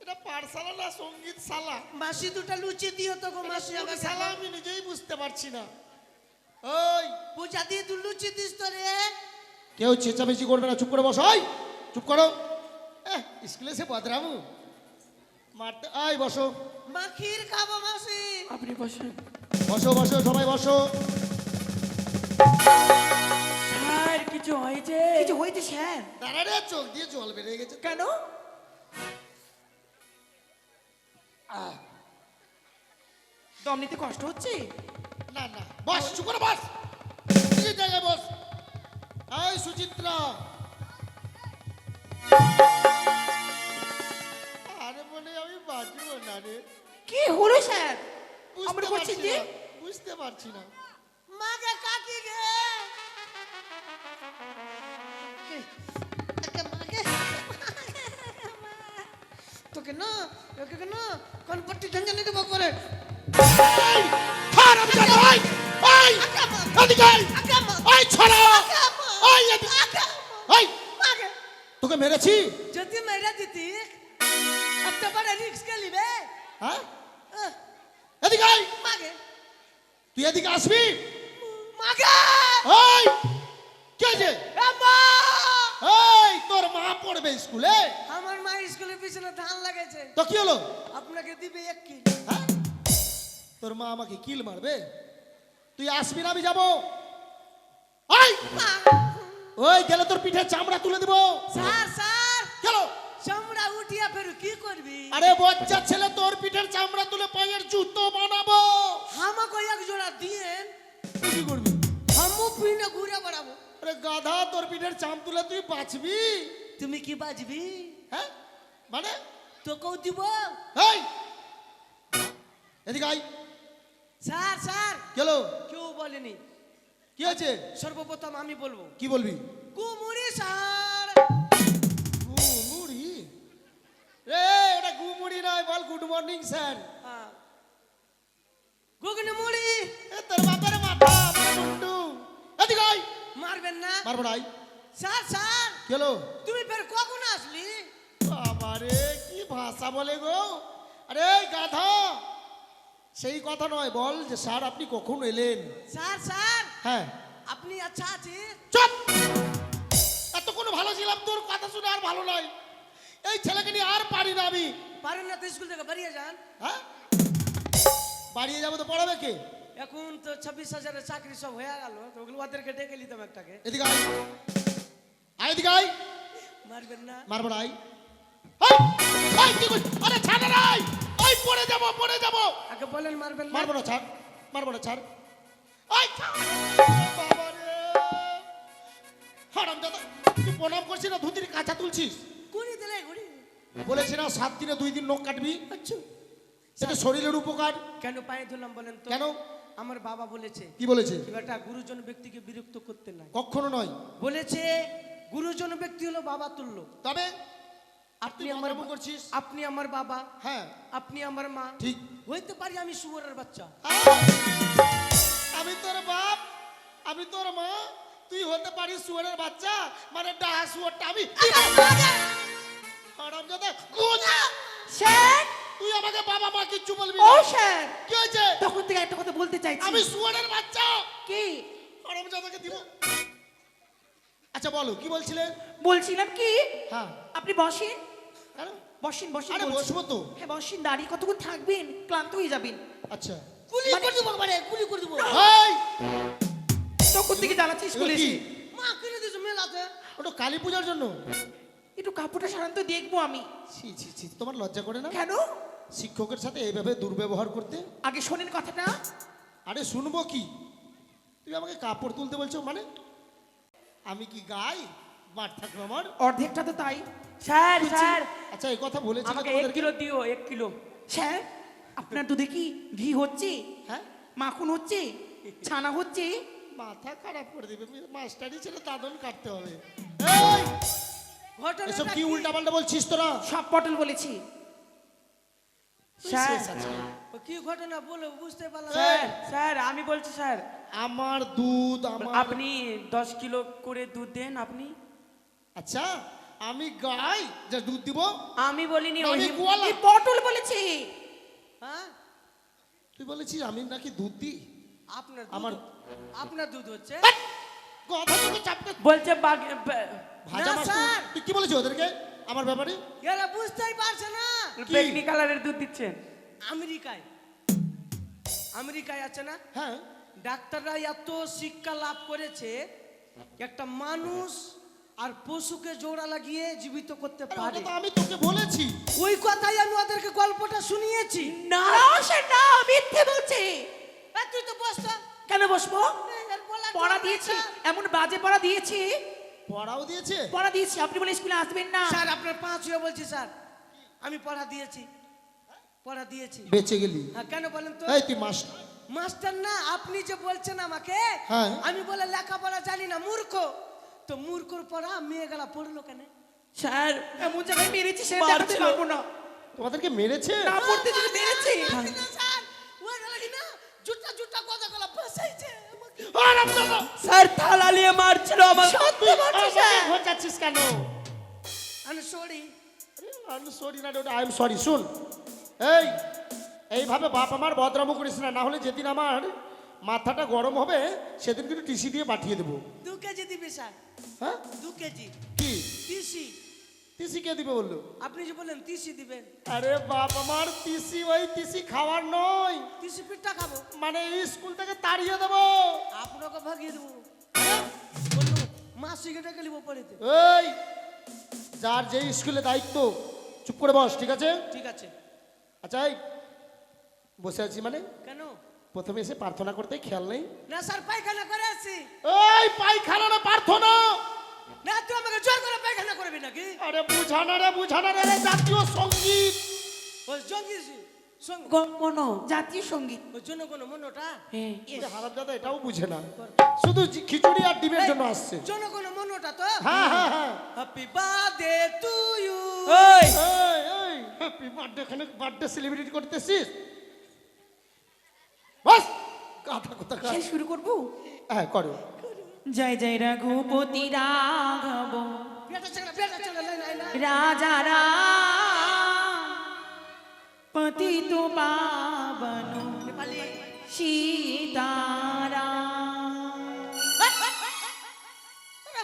এটা পাঠশালা না সঙ্গীত শালা? মাসি দুটা লুচি দিও তো গো মাসি। কোন শালা আমি নিজেই বুঝতে পারছি না। ওই পূজা দিয়ে তুই লুচি দিস তো রে। কেউ চেঁচামেচি করবে না, চুপ করে বসো। ওই চুপ করো। স্কুলে সে বদরামু মারতে। আয় বসো মা ক্ষীর খাবো মাসি। আপনি বসেন। বসো বসো সবাই বসো। স্যার কিছু হয়েছে? কিছু হইতে স্যার? দাঁড়া রে, চোখ দিয়ে জল বেরিয়ে গেছে। কেন? দম নিতে কষ্ট হচ্ছে? না না, বস, চুপ করে বস, নিজের জায়গায় বস। এই সুচিত্রা। আরে বলে আমি বাঁচবো না রে। কি হলো স্যার? আমরা বুঝতে করছি পারছি যে না, বুঝতে পারছি না। মাগে কাকি গে। তোকে না তোকে না কোন পট্টি ঝঞ্ঝানি দেবো করে। এই, হার আমি জানো। এই, এই, এদিকে আয়। এই ছড়া। এই, এদিকে। এই, মাগে তোকে মেরেছি? যদি মেরে দিতি একটা বড় রিস্ক কে লিবে। হ্যাঁ, এদিকে আয়। মাগে তুই এদিকে আসবি? মাগে এই, কে যে? আম্মা। এই, তোর মা পড়বে স্কুলে? আমার মা স্কুলের পিছনে ধান লাগাইছে। তো কি হলো? আপনাকে দিবে 1 কিলো। হ্যাঁ? তোর মা আমাকে কিল মারবে? তুই আসবি না, আমি যাবো। ওই ওই গেলে তোর পিঠে চামড়া তুলে দিব। স্যার স্যার গেল। চামড়া উঠিয়া ফের কি করবি? আরে বাচ্চা ছেলে, তোর পিঠের চামড়া তুলে পায়ের জুতো বানাবো। আমাকে এক জোড়া দিয়েন, তুই কি করবি? আমু পিনে ঘুরে বেড়াবো। আরে গাধা, তোর পিঠের চাম তুলে তুই বাঁচবি? তুমি কি বাজবি? হ্যাঁ, মানে তোকেও দিব। এই, এদিকে আয়। স্যার স্যার গেল। কেউ বলেনি। কি আছে? সর্বপ্রথম আমি বলবো কি বলবি? কুমুরি স্যার। গুমুড়ি রে, এটা গুমুড়ি নয়, বল গুড মর্নিং স্যার। গুগনি মুড়ি। এ তোর বাপের মাথা, আমার মুন্ডু। এদিকে আয়। মারবেন না মারবো না, আয়। স্যার স্যার গেল। তুমি ফের কখন আসলি? বাবারে কি ভাষা বলে গো। আরে গাধা, সেই কথা নয়, বল যে স্যার আপনি কখন এলেন? স্যার স্যার হ্যাঁ। আপনি আচ্ছা আছেন? চুপ। এতক্ষণ ভালো ছিলাম, তোর কথা শুনে আর ভালো নয়। এই ছেলেকে নিয়ে আর পারি না আমি। পারেন না তো স্কুল থেকে বেরিয়ে যান। হ্যাঁ, বাড়িয়ে যাবো তো পড়াবে কে? এখন তো 26,000 চাকরি সব হয়ে গেল, তো ওগুলো ওদেরকে ডেকে নিতাম একটাকে। এদিকে আয়। আয়, এদিকে আয়। মারবেন না? মারবো না, আয়। এই, এই, কি করছিস? আরে ছাড় না, আয়। ওই পড়ে যাবো, পড়ে যাবো। আগে বলেন মারবেন না? মারবো না, ছাড়। মারবো না, ছাড়। আয়, ছাড়। বাবারে, হারামজাদা, তুই প্রণাম করছিস না ধুতির কাঁচা তুলছিস? গুড়ি দিলে গুড়ি। বলেছি না 7 দিনে 2 দিন নখ কাটবি। আচ্ছা এটা শরীরের উপকার। কেন পায়ে ধরলাম বলেন তো? কেন? আমার বাবা বলেছে কি বলেছে? কি বেটা গুরুজন ব্যক্তিকে বিরক্ত করতে নাই। কখনো নয়। বলেছে গুরুজন ব্যক্তি হলো বাবা তুল্য। তবে তুই বদনাম করছিস। আপনি আমার বাবা, হ্যাঁ আপনি আমার মা। ঠিক। হইতে পারি আমি শুয়োরের বাচ্চা। আমি তোর বাপ, আমি তোর মা, তুই হতে পারিস শুয়োরের বাচ্চা, মানে ডাহা শুয়োরটা আমি। হারামজাদা, গোদা। স্যার, তুই আমাকে বাবা মা কিচ্ছু বলবি ও না। স্যার, কি হয়েছে? তখন থেকে একটা কথা বলতে চাইছি। আমি শুয়োরের বাচ্চা। কি হারামজাদাকে দিব। আচ্ছা বলো কি বলছিলে? বলছিলাম কি, হ্যাঁ আপনি বসেন, কেন? বসেন বসেন। আরে বলছি। বসবো তো। হ্যাঁ বসেন, দাঁড়িয়ে কতক্ষণ থাকবেন, ক্লান্ত হয়ে যাবেন। আচ্ছা গুলি করে দেবো মানে, গুলি করে দেবো। এই তখন থেকে জ্বালাচ্ছি স্কুলে কি? এসে। মা কিনে দিয়েছো মেলাতে। ওটা কালী পূজার জন্য। একটু কাপড়টা সারান তো দেখবো আমি। ছি ছি ছি, তোমার লজ্জা করে না কেন? শিক্ষকের সাথে এইভাবে দুর্ব্যবহার করতে? আগে শোনেন কথাটা। আরে শুনবো কি? তুই আমাকে কাপড় তুলতে বলছো মানে? আমি কি গাই? মাঠ থাকবো আমার। অর্ধেকটা তো তাই। স্যার স্যার আচ্ছা এই কথা বলেছি আমাকে 1 তোমাদেরকে? কিলো দিও, 1 কিলো। স্যার, আপনার দুধে কি ঘি হচ্ছে, হ্যাঁ মাখন হচ্ছে, ছানা হচ্ছে? মাথা খারাপ করে দিবে, মাস্টারি ছেলে দাদন কাটতে হবে। এই ঘটনাটা এসব কি কি? উল্টাপাল্টা বলছিস তোরা? সব পটল বলেছি। স্যার শেষ আজকে। ও কি ঘটনা বলে বুঝতে পারলাম না। স্যার স্যার আমি বলছি স্যার, আমার দুধ আমার। আপনি 10 কিলো করে দুধ দেন আপনি। আচ্ছা আমি গাই যে দুধ দিব? আমি বলিনি, না, আমি ওই গোয়ালা। এই পটল বলেছি। হ্যাঁ, তুই বলেছিস আমি নাকি দুধ দিই? আপনার আমার আপনার দুধ হচ্ছে। কথা তোকে চাপতে বলছে ভাজা না, মাছ। স্যার। তুই কি বলেছিস ওদেরকে আমার ব্যাপারে? এরা বুঝতেই পারছে না। বেগনি কালারের দুধ দিচ্ছেন। আমেরিকায়, আমেরিকায় আছে না, হ্যাঁ ডাক্তাররা এত শিক্ষা লাভ করেছে, একটা মানুষ আর পশুকে জোড়া লাগিয়ে জীবিত করতে আরে পারে। ওটা তো আমি তোকে বলেছি। ওই কথাই আমি ওদেরকে গল্পটা শুনিয়েছি। না স্যার, না, মিথ্যে বলছে। এ, তুই তো বস তো। কেন বসবো? এর বলা পড়া চলবে দিয়েছি, না। এমন বাজে পড়া দিয়েছি, পড়াও দিয়েছে? পড়া দিয়েছি। আপনি বলে স্কুলে আসবেন না। স্যার আপনার পাঁচ হয়ে বলছি স্যার, আমি পড়া দিয়েছি, পড়া দিয়েছি। বেঁচে গেলি। হ্যাঁ কেন বলেন তো? এই তুই মাস্টার। মাস্টার না, আপনি যে বলছেন আমাকে, হ্যাঁ। আমি বলে লেখাপড়া জানি না, মূর্খ। তো মূর্খর পড়া মেয়ে গেলা পড়লো কেন? স্যার, এমন জায়গায় মেরেছি সে মারছিল। দেখাতে পারবো না। তোমাদেরকে মেরেছে? না পড়তে যদি মেরেছি। না, স্যার, ওই গেলা কি না, জুটা জুটা কথা গলা ফাঁসাইছে আমাকে। হারামজাদা! স্যার থালা নিয়ে মারছিল আমার। সত্যি বলছি আমাকে স্যার। খোঁচাচ্ছিস কেন? আমি সরি। আই সরি না, আই এম সরি। শুন, এইভাবে বাপ আমার বদরামও করিস না, না হলে যেদিন আমার মাথাটা গরম হবে সেদিন কিন্তু টিসি দিয়ে পাঠিয়ে দেবো। 2 কেজি দিবি স্যার, হ্যাঁ 2 কেজি কি? তিসি। টিসি কে দিবে বললো? আপনি যে বললেন তিসি দিবেন, আরে বাপ আমার টিসি ওই টিসি খাওয়ার নয়, তিসি পিঠা খাবো, মানে এই স্কুল থেকে তাড়িয়ে দেবো। আপনাকে ভাগিয়ে দেবো। বললো মা সিগারেট গেলিব পড়েতে। এই যার যেই স্কুলে দায়িত্ব চুপ করে বস, ঠিক আছে? ঠিক আছে। আচ্ছা এই বসে আছি মানে কেন? প্রথমে এসে প্রার্থনা করতে খেয়াল নেই? না স্যার, পায়খানা করে আসছি। এই পায়খানা না প্রার্থনা? না তুই আমাকে জোর করে পায়খানা করবি নাকি? আরে বুঝানা রে জাতীয় সঙ্গীত। ওই জঙ্গিছি সঙ্গ, কোন জাতীয় সঙ্গীত? ওই জন্য কোনো মনোটা হ্যাঁ। হারামজাদা এটাও বুঝে না, শুধু খিচুড়ি আর ডিমের জন্য আসছে। জন কোনো মনোটা তো। হ্যাঁ হ্যাঁ হ্যাঁ। Happy birthday to you. ওই এই হ্যাপি বার্থডে, এখানে বার্থডে সেলিব্রেট করতেছিস? বাস কথা কথা সে শুরু করবো। হ্যাঁ করো। জয় জয় রঘুপতি রাঘব বেটা চলে লাই লাই। রাজা রাম পতিত পাবন নেপালি। সীতারাম। আরে,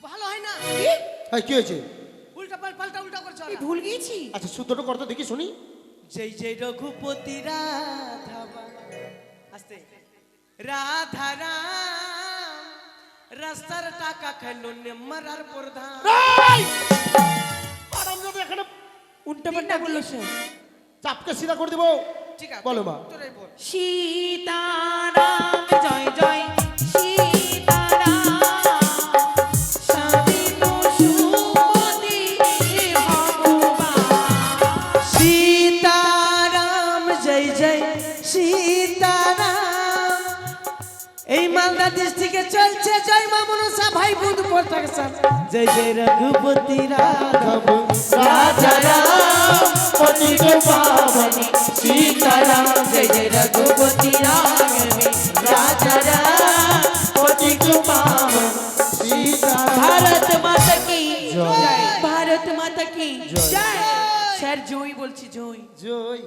ভালো হয় না, এই কি হয়েছে? উল্টা পাল্টা উল্টা করছ। আমি ভুল গিয়েছি। আচ্ছা শুদ্ধটা করতে দেখি শুনি। জয় জয় রঘুপতি রাধাবা, আস্তে। রাধা রাম রাস্তার টাকা খাইলো নেমার প্রধান। হারামজাদা এখানে উল্টা পাল্টা বললো সে। চাপকে সিধা করে দেবো। ঠিক আছে বলো মা। তোরাই বল। সীতারাম জয় জয় সীতারাম সবিত সুমতি ভগবান। সীতারাম জয় জয় সীতারাম। এই মালদা ডিস্ট্রিক্টে চলছে জয় মা মনসা ভাই বুধ মাস্টার স্যার जय जय रघुपति राघव রাজা রাম পতিত পাবন सीताराम जय जय रघुपति राघव राजा राम পতিত পাবন সীতা भारत माता की ভারত মাতা কি জয় স্যার জয় বলছি জয় জয়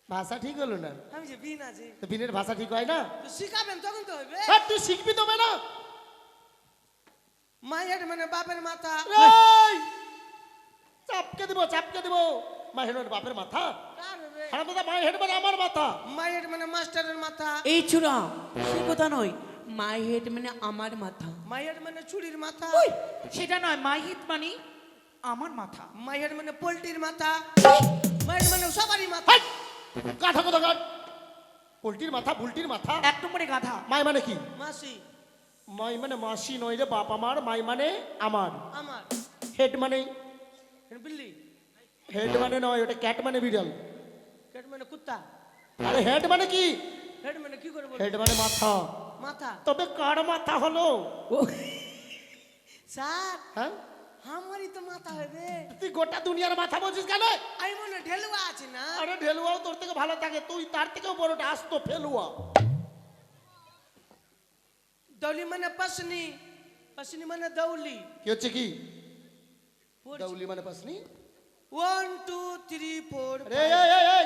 ভাষা ঠিক হলো না আমি যে বিন আছে তো বিনের ভাষা ঠিক হয় না তো শিখাবেন তখন তো হবে আর তুই শিখবি তো না মায়ের মানে বাপের মাথা এই! চাপকে দিব মায়ের বাপের মাথা কার হবে? হারাম দাদা মায়ের মানে আমার মাথা মায়ের মানে মাস্টারের মাথা এই চূড়া সে কথা নয় মাই হেড মানে আমার মাথা মায়ের মানে চুরির মাথা সেটা নয় মাই হেড মানে আমার মাথা মায়ের মানে পোল্ট্রির মাথা মায়ের মানে সবারই মাথা হাই! গাধা কথা গান পোল্ট্রির মাথা বুলটির মাথা এক নম্বরে গাধা মাই মানে কি মাসি মাই মানে মাসি নয় রে বাপ আমার মাই মানে আমার আমার হেড মানে বিল্লি হেড মানে নয় ওটা ক্যাট মানে বিড়াল হেড মানে কুত্তা আরে হেড মানে কি হেড মানে কি করে বলবো হেড মানে মাথা মাথা তবে কার মাথা হলো স্যার হ্যাঁ আমারই তো মাথা হবে তুই গোটা দুনিয়ার মাথা বলছিস কেন আমি মনে হয় ঢেলুয়া আছি না আরে ঢেলুয়াও তোর থেকে ভালো থাকে তুই তার থেকেও বড়টা আসতো ফেলুয়া দৌলি মানে পসনি পসনি মানে দৌলি কি হচ্ছে কি দাউলি মানে পাসনি 1 2 3 4 রে এই এই এই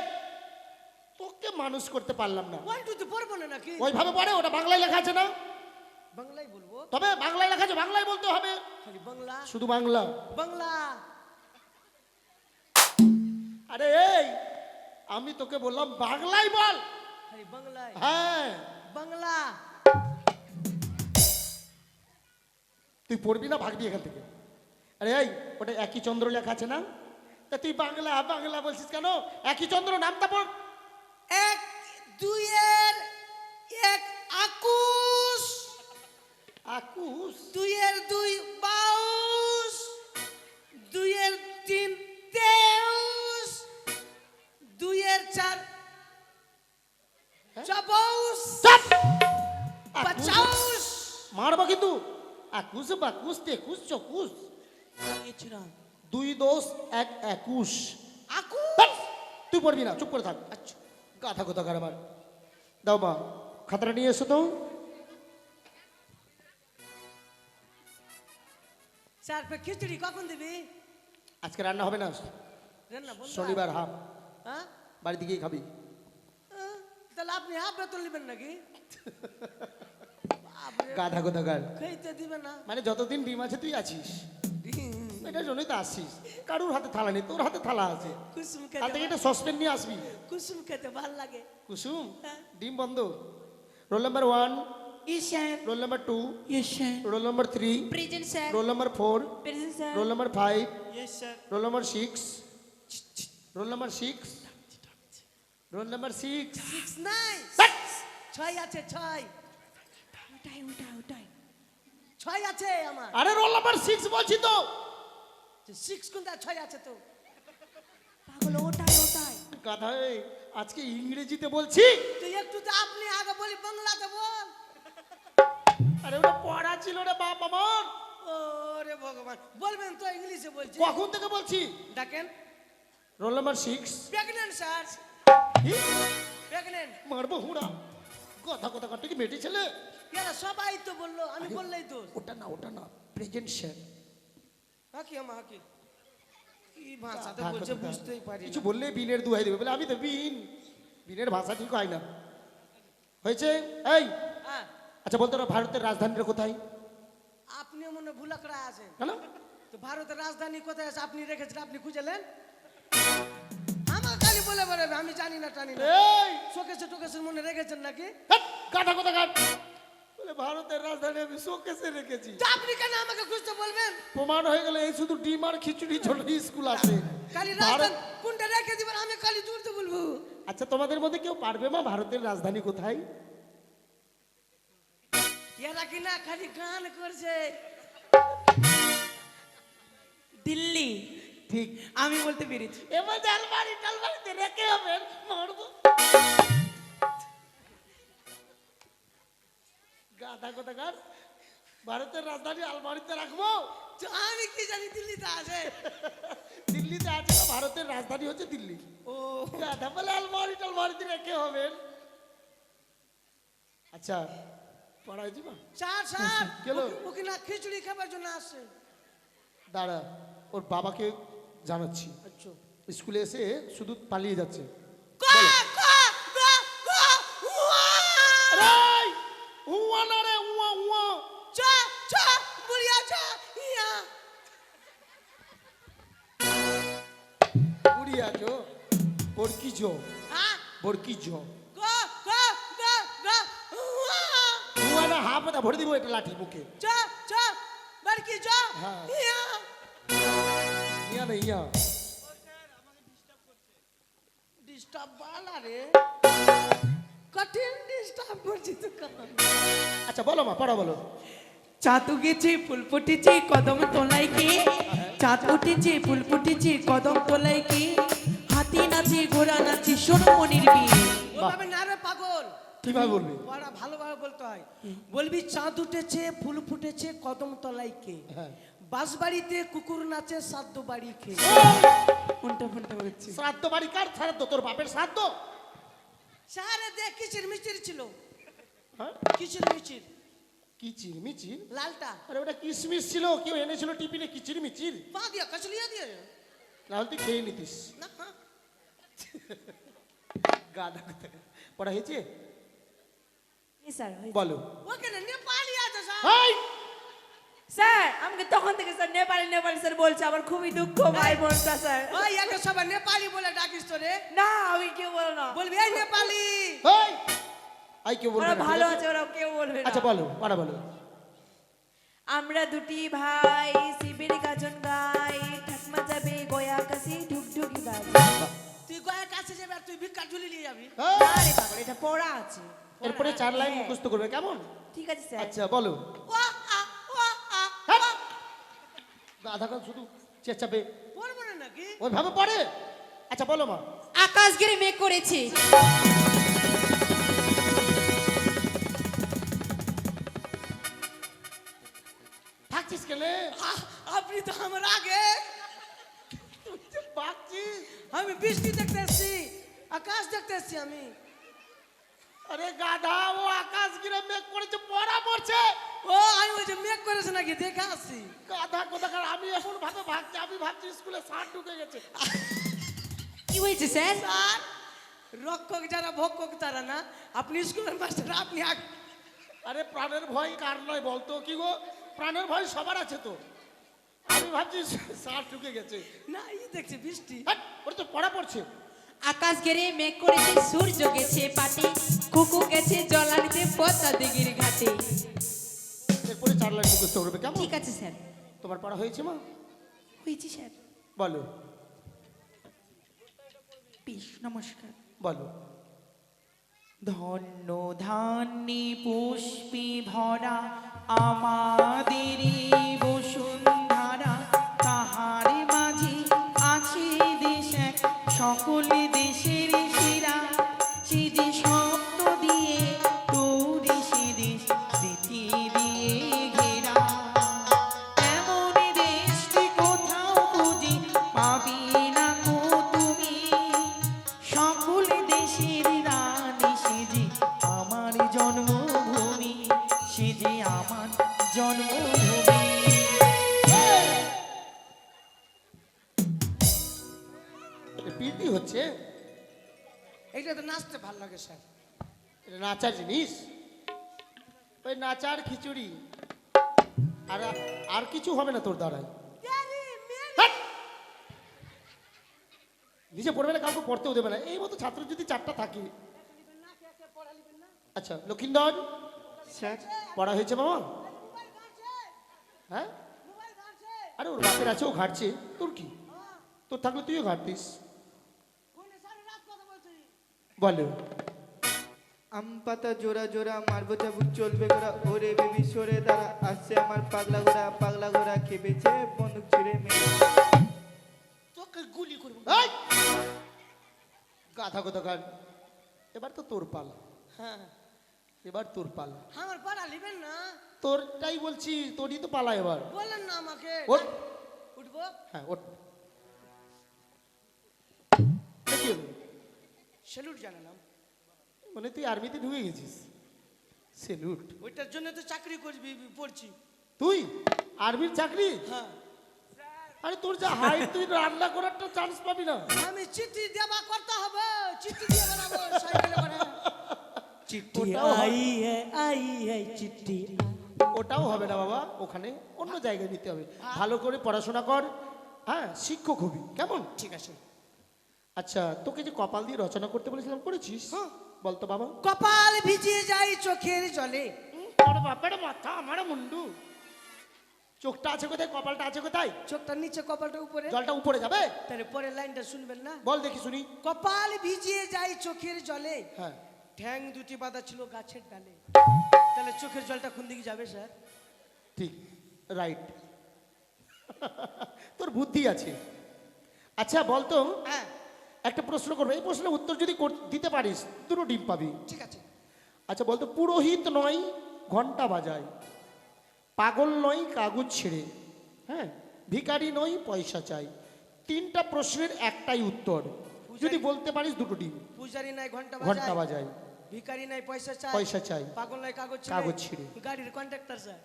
তোকে মানুষ করতে পারলাম না 1 2 3 পড়বো না নাকি ওইভাবে পড়ে ওটা বাংলায় লেখা আছে না বাংলায় বলবো তবে বাংলায় লেখা আছে বাংলায় বলতে হবে খালি বাংলা শুধু বাংলা বাংলা আরে এই আমি তোকে বললাম বাংলায় বল খালি বাংলায় হ্যাঁ বাংলা তুই পড়বি না ভাগবি এখান থেকে আরে এই ওটা একই চন্দ্র লেখা আছে না তা তুই বাংলা বাংলা বলছিস কেন একই চন্দ্র নামটা পড় এক দুইয়ের এক আকুশ আকুশ দুইয়ের দুই বাউশ দুইয়ের তিন তেউশ দুইয়ের চার চবউশ চাপ! পচাউশ মারবো কিন্তু আকুশ বাকুশ তেকুশ চকুশ এই চূড়া দুই দোষ এক একুশ আকুশ ধ্যাৎ! তুই পড়বি না চুপ করে থাক আচ্ছা গাধা কোথা কার আমার দাও মা খাতাটা নিয়ে এসো তো স্যার পে খিচুড়ি কখন দিবি আজকে রান্না হবে না রান্না বন্ধ শনিবার হাফ হ্যাঁ বাড়ি দিকেই খাবি তাহলে আপনি হাফ বেতন নেবেন নাকি বাপরে, গাধা কোথা কার খেতে দিবে না মানে যতদিন ডিম আছে তুই আছিস এটার জন্যই তো আসছিস কারুর হাতে থালা নেই তোর হাতে থালা আছে কুসুম কাল থেকে খেতে একটা সসপেন নিয়ে আসবি কুসুম খেতে ভাল লাগে কুসুম হ্যাঁ। ডিম বন্ধ roll number 1 yes sir roll number 2 yes sir roll number 3 present sir roll number 4 present sir roll number 5 roll number 6 roll number 6 roll number 6 6 নাই ছয় আছে ছয় ওটাই ওটাই ওটাই ছয় আছে আমার আরে রোল নাম্বার 6 বলছি তো 6 কোনটা ছয় আছে তো পাগল ওটাই ওটাই গাধা এই, আজকে ইংরেজিতে বলছি তুই একটু তো আপনি আগে বলি বাংলাতে বল আরে ওটা পড়া ছিল রে বাপ আমার ওরে ভগবান বলবেন তো ইংলিশে বলছি কখন থেকে বলছি দেখেন roll number 6 pregnant sir pregnant মারবো হুড়া কথা কথা কাটে কি মেটে ছেলে এরা সবাই তো বললো আমি বললেই তো ওটা না প্রেজেন্ট স্যার হাকি আমা হাকি কি ভাষাতে বলছে বুঝতেই পারি কিছু বললে বিনের দুহাই দেবে বলে আমি তো বিনের ভাষা ঠিক হয় না হয়েছে এই হ্যাঁ আচ্ছা বলতো না ভারতের রাজধানীটা কোথায় আপনি মনে ভুলাকড়া আছেন কেন তো ভারতের রাজধানী কোথায় আছে আপনি রেখেছেন আপনি খুঁজেলেন আমার খালি বলে বেড়াবে আমি জানি না টানি না এই শোকেশে মনে রেখেছেন নাকি হাট, কাটা কথা কাট বলে ভারতের রাজধানী আমি শোকেসে রেখেছি তো আপনি কেন আমাকে খুঁজতে বলবেন প্রমাণ হয়ে গেলে এই শুধু ডিম আর খিচুড়ি ছোট স্কুল আছে খালি ভারত- রাজধানী কোনটা রেখে দিবেন আমি খালি জুড়তে বলবো আচ্ছা তোমাদের মধ্যে কেউ পারবে মা ভারতের রাজধানী কোথায় এরা কি না খালি গান করছে দিল্লি ঠিক আমি বলতে পেরেছি এবার জালবাড়িতে রেখে হবে মারবো গাধা কোথাকার ভারতের রাজধানী আলমারিতে রাখবো? আমি কি জানি দিল্লিতে আছে। দিল্লিতে আছে না, ভারতের রাজধানী হচ্ছে দিল্লি। ও গাধা বলে আলমারি টালমারিতে রেখে হবেন। আচ্ছা পড়া হয়েছে মা? Sir sir কেলো? ওকে না খিচুড়ি খাবার জন্য আসছে। দাঁড়া, ওর বাবাকে জানাচ্ছি। আচ্ছা স্কুলে এসে শুধু পালিয়ে যাচ্ছে। কা কা কা কা আরে উয়া না রে, উয়া উয়া। চা চা বুড়িয়া চা ইয়া উড়ি আছো বড়কি জো, হ্যাঁ বড়কি জো। কা কা কা কা উয়া না, হাফ কথা ভরে দিব এটা লাঠি মুখে। চা চা বারকি চা হ্যাঁ। ইয়া ইয়া না ইয়া। ডিস্টার্ব বালা রে কঠিন ডিস্টার্ব করছি তো কান। আচ্ছা বলো মা, পড়া বলো। চাঁদ উঠেছে ফুল ফুটেছে কদম তোলায় কে, চাঁদ উঠেছে ফুল ফুটেছে কদম তোলায় কে, হাতি নাচে ঘোড়া নাচে সোনমনির বিয়ে। ওভাবে না রে পাগল, কিভাবে বলবি? বড়া ভালোভাবে বলতে হয়। বলবি চাঁদ উঠেছে ফুল ফুটেছে কদম তলায় কে, হ্যাঁ। বাঁশবাড়িতে কুকুর নাচে সাদ্য বাড়ি খেয়ে। উল্টা ফুল্টা করছি। শ্রাদ্ধ বাড়ি কার শ্রাদ্ধ? তোর বাপের শ্রাদ্ধ? সারে দেখ কিচির মিচির ছিল, হ্যাঁ? কিচির মিচির কিচির মিচির? লালটা আরে ওটা কিসমিস ছিল, কেউ এনেছিল টিফিনে কিচির মিচির। পা দিয়া কচলিয়া দিয়ে নাহলে তুই খেয়ে নিতিস। না হ্যাঁ। গাধা কোথাকার। পড়া হয়েছে? স্যার বলো। ওখানে নেপালি আছে স্যার। এই! স্যার আমাকে তখন থেকে স্যার নেপালি নেপালি স্যার বলছে, আমার খুবই দুঃখ ভাই বোনটা স্যার। ওই একে সবাই নেপালি বলে ডাকিস তো রে। না আমি কেউ বলো না, বলবি এই নেপালি। এই! আই কেউ বলবে ওরা না, ভালো ঠিক আছে, ওরা কেউ বলবে না। আচ্ছা বলো, পড়া বলো। আমরা দুটি ভাই শিবের গাজন গাই, ঠাকমা যাবে গয়া কাশি ঢুকঢুকি বাজে। তুই গয়ের কাছে যাবি আর তুই ভিক্ষা ঝুলি নিয়ে যাবি। এই! আরে পাগল, এটা পড়া আছে। এরপরে 4 লাইন হ্যাঁ। মুখস্থ করবে, কেমন? ঠিক আছে স্যার। আচ্ছা বলো। ওয়া আ ওয়া আ হ্যাঁ। গাধাকাল শুধু চেঁচাবে, পড়বো না নাকি? ওইভাবে পড়ে। আচ্ছা বলো মা। আকাশ ঘিরে মেঘ করেছে, থাকছিস কেলে? আপনি তো আমার আগে। বাকছিস? আমি বৃষ্টি দেখতে এসছি, আকাশ দেখতে এসছি আমি। আরে গাধা, ও আকাশ ঘিরে মেঘ করেছে, পড়া পড়ছে। ও আমি ওই যে মেঘ করেছে নাকি দেখে আসছি। গাধা কোথাকার। আমি এখন ভাবে ভাবছি, আমি ভাবছি স্কুলে ষাঁড় ঢুকে গেছে। কি হয়েছে স্যার? স্যার রক্ষক যারা ভক্ষক তারা না, আপনি স্কুলের মাস্টার আপনি আগে। আরে প্রাণের ভয় কার নয় বলতো? কি গো, প্রাণের ভয় সবার আছে তো। আমি ভাবছি ষাঁড় ঢুকে গেছে। না এই দেখছি বৃষ্টি। হ্যাট, ওর তো পড়া পড়ছে। আকাশ ঘিরে মেঘ করেছে, সূর্য গেছে পাটে, কুকু গেছে জল আনিতে পদ্মা দিঘির ঘাটে। এরপরে 4 লাইন মুখস্থ করবে, কেমন? ঠিক আছে স্যার। তোমার পড়া হয়েছে মা? হয়েছে স্যার। বলো বেশ, নমস্কার। বলো। ধন্য ধান্যে পুষ্পে ভরা আমাদের বসুন্ধরা, তাহার মাঝে আছে দেশ এক, সকল দেশের সেরা, সে যে স্বপ্ন দিয়ে তোরে সে দেশ স্মৃতি দিয়ে ঘেরা, এমন দেশটি কোথাও খুঁজে পাবি না কো তুমি, সকল দেশের রানী সে যে আমার জন্মভূমি, সে যে আমার জন্মভূমি। পিটি হচ্ছে? এইটা তো নাচতে ভালো লাগে স্যার। এটা নাচার জিনিস? ওই নাচার খিচুড়ি আর আর কিছু হবে না তোর দ্বারাই। হ্যাট! নিজে পড়বে না, কাউকে পড়তেও দেবে না। এই মতো ছাত্র যদি 4টা থাকে। আচ্ছা লক্ষিন্দর, স্যার পড়া হয়েছে মামা? হ্যাঁ? আরে ওর বাপের আছে, ও ঘাটছে। তোর কি? তোর থাকলে তুইও ঘাটতিস। বলো। আম পাতা জোড়া জোড়া মারবো চাবুক চলবে গোড়া, ওরে বেবি সরে দাঁড়া, আসছে আমার পাগলা ঘোড়া খেপেছে বন্দুক ছিঁড়ে মেরে। তোকে গুলি করবো। এই! গাধা কোথাকার। এবার তো তোর পালা। হ্যাঁ এবার তোর পালা। আমার পাড়া নেবেন না, তোরটাই বলছি, তোরই তো পালা এবার। বলেন না আমাকে। ওঠ। উঠবো? হ্যাঁ ওঠ। এ কি হলো? স্যালুট জানালাম। মানে তুই আর্মিতে ঢুকে গেছিস? সেলুট। ওইটার জন্য তো চাকরি করবি পড়ছি। তুই আর্মির চাকরি? হ্যাঁ। আরে তোর যা হাইট, তুই রান্না করার তো চান্স পাবি না। আমি চিঠি দেবা করতে হবে, চিঠি দিয়ে বেড়াবো সাইকেলে করে। চিঠ্ठी ওটাও হবে। आई है चिट्ठी। ওটাও হবে না বাবা, ওখানে অন্য জায়গায় নিতে হবে। ভালো করে পড়াশোনা কর, হ্যাঁ শিক্ষক হবি, কেমন? ঠিক আছে। আচ্ছা, তোকে যে কপাল দিয়ে রচনা করতে বলেছিলাম, করেছিস? বলতো বাবা। কপাল ভিজিয়ে যায় চোখের জলে। তোর বাপের মাথা, আমার মুন্ডু। চোখটা আছে কোথায়, কপালটা আছে কোথায়? চোখটা নিচে, কপালটা উপরে। জলটা উপরে যাবে? তাহলে পরের লাইনটা শুনবেন না? বল দেখি শুনি। কপাল ভিজিয়ে যায় চোখের জলে, হ্যাঁ ঠ্যাং দুটি বাঁধা ছিল গাছের ডালে। তাহলে চোখের জলটা কোন দিকে যাবে স্যার? ঠিক, রাইট। তোর বুদ্ধি আছে। আচ্ছা বলতো, হ্যাঁ একটা প্রশ্ন করবো, এই প্রশ্নের উত্তর যদি দিতে পারিস দুটো ডিম পাবি। ঠিক আছে। আচ্ছা বলতো, পুরোহিত নয় ঘন্টা বাজায়, পাগল নয় কাগজ ছেড়ে, হ্যাঁ ভিখারি নয় পয়সা চাই। তিনটা প্রশ্নের একটাই উত্তর, যদি বলতে পারিস দুটো ডিম। পূজারি নাই ঘন্টা ঘন্টা বাজায়, বাজায়, ভিখারি নাই পয়সা চাই, পয়সা চাই, পাগল নাই কাগজ কাগজ ছিঁড়ে। গাড়ির কন্ট্রাক্টর স্যার।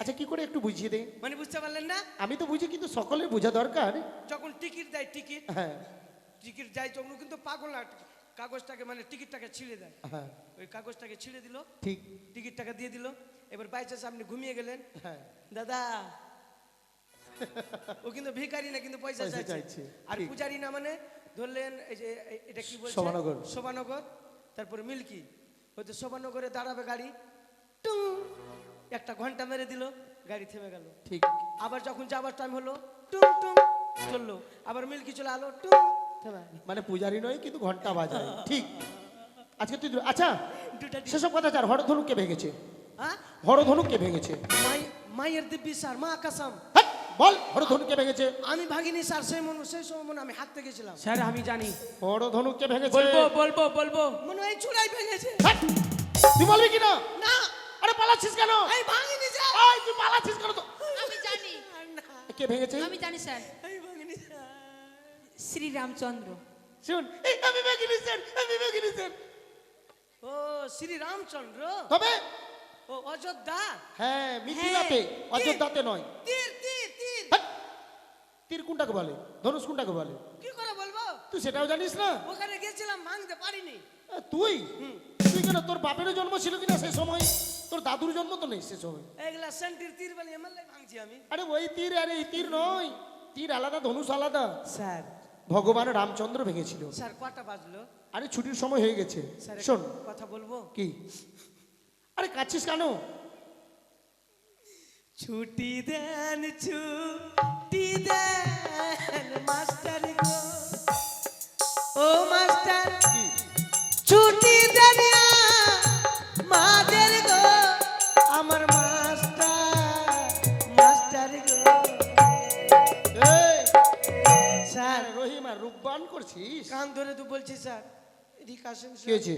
আচ্ছা কি করে একটু বুঝিয়ে দে। মানে বুঝতে পারলেন না? আমি তো বুঝি, কিন্তু সকলের বোঝা দরকার। যখন টিকিট দেয়, টিকিট হ্যাঁ টিকিট দেয় তখন কিন্তু পাগল না, কাগজটাকে মানে টিকিটটাকে ছিঁড়ে দেয়। হ্যাঁ ওই কাগজটাকে ছিঁড়ে দিল, ঠিক। টিকিটটাকে দিয়ে দিল। এবার বাই চান্স আপনি ঘুমিয়ে গেলেন, হ্যাঁ দাদা ও কিন্তু ভিখারি না, কিন্তু পয়সা পয়সা চাইছে। চাইছে, আর ঠিক। পূজারি না মানে ধরলেন এই যে এটা কি বলছে, শোভানগর। শোভানগর, তারপরে মিল্কি। হয়তো শোভানগরে দাঁড়াবে গাড়ি, টুং একটা ঘন্টা মেরে দিল, গাড়ি থেমে গেল। ঠিক। আবার যখন যাবার টাইম হলো, টুং টুং চললো, আবার মিল্কি চলে আলো, টুং থেমে গেল। মানে পূজারি নয় কিন্তু ঘন্টা বাজায়, ঠিক। আজকে তুই আচ্ছা দুটা সেসব কথা চার, হরধনু কে ভেঙেছে? হ্যাঁ, হরধনু কে ভেঙেছে? মায়ের দিব্যি স্যার, মা কাসাম। হ্যাট, বল হরধনু কে ভেঙেছে? আমি ভাগিনি স্যার, সেই সময় মনে আমি হাঁটতে গেছিলাম। স্যার আমি জানি। হরধনু কে ভেঙেছে? বলবো বলবো বলবো। মনে হয় চূড়াই ভেঙেছে। হ্যাট, তুই বলবি কি না? না আরে পালাচ্ছিস কেন? এই ভাঙিনি স্যার, এই তুই পালাচ্ছিস কেন? তো আমি জানি, কে ভেঙেছে? আমি জানি স্যার, এই ভাঙিনি স্যার। শ্রীরামচন্দ্র। শুন, এই আমি ভেঙিনি স্যার, আমি ভেঙিনি স্যার। ও শ্রী রামচন্দ্র, তবে ও অযোধ্যা। হ্যাঁ মিথিলাতে, অযোধ্যাতে নয়। তীর তীর তীর, হ্যাট, তীর কোনটাকে বলে, ধনুষ কোনটাকে বলে? কি করে বলবো? তুই সেটাও জানিস না? ওখানে গেছিলাম, ভাঙতে পারিনি। তুই তুই কেন, তোর বাপেরও জন্ম ছিল কিনা সে সময়? তোর দাদুর জন্ম তো নেই সে সময়। এগুলা সেন্টির তীর বলে এমএলএ ভাঙছি আমি। আরে ওই তীর, আরে এই তীর নয়, তীর আলাদা, ধনুষ আলাদা। স্যার ভগবান রামচন্দ্র ভেঙেছিল। স্যার কটা বাজলো? আরে ছুটির সময় হয়ে গেছে। স্যার শোন। কথা বলবো? কি? আরে কাচ্ছিস কেন? ছুটি দেন মাস্টার গো, ও মাস্টার কি? ছুটি দেন মাদের গো, আমার মাস্টার গো। এই স্যার রহিমা রূপবান করছিস? কান ধরে তো বলছি স্যার, এদিকে আসেন কি স্যার। হয়েছে?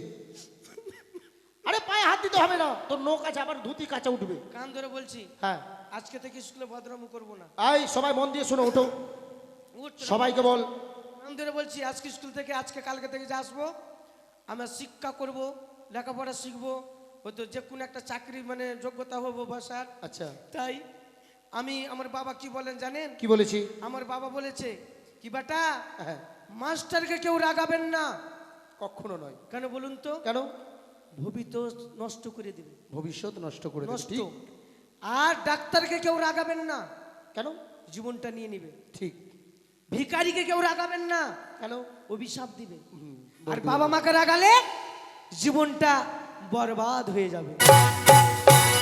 আরে পায়ে হাত দিতে হবে না, তোর নখ আছে, আবার ধুতি কাঁচা উঠবে। কান ধরে বলছি, হ্যাঁ আজকে থেকে স্কুলে ভদ্রামি করবো না। এই সবাই মন দিয়ে শোনো, ওঠো উঠতে না। সবাইকে বল। কান ধরে বলছি, আজকে স্কুল থেকে, আজকে কালকে থেকে যে আসবো, আমরা শিক্ষা করব, লেখাপড়া শিখবো, হয়তো যে কোনো একটা চাকরির মানে যোগ্যতা হবো বা স্যার। আচ্ছা তাই আমি, আমার বাবা কি বলেন জানেন? কি বলেছি? আমার বাবা বলেছে কি, বেটা হ্যাঁ মাস্টারকে কেউ রাগাবেন না। কখনো নয়। কেন বলুন তো? কেন? ভবিষ্যৎ নষ্ট করে দিবে, ভবিষ্যৎ নষ্ট করে দেবে, নষ্ট। ঠিক। আর ডাক্তারকে কেউ রাগাবেন না, কেন? জীবনটা নিয়ে নিবে। ঠিক। ভিখারিকে কেউ রাগাবেন না, কেন? অভিশাপ দিবে। হুম, আর বলবি। বাবা মাকে রাগালে জীবনটা বরবাদ হয়ে যাবে।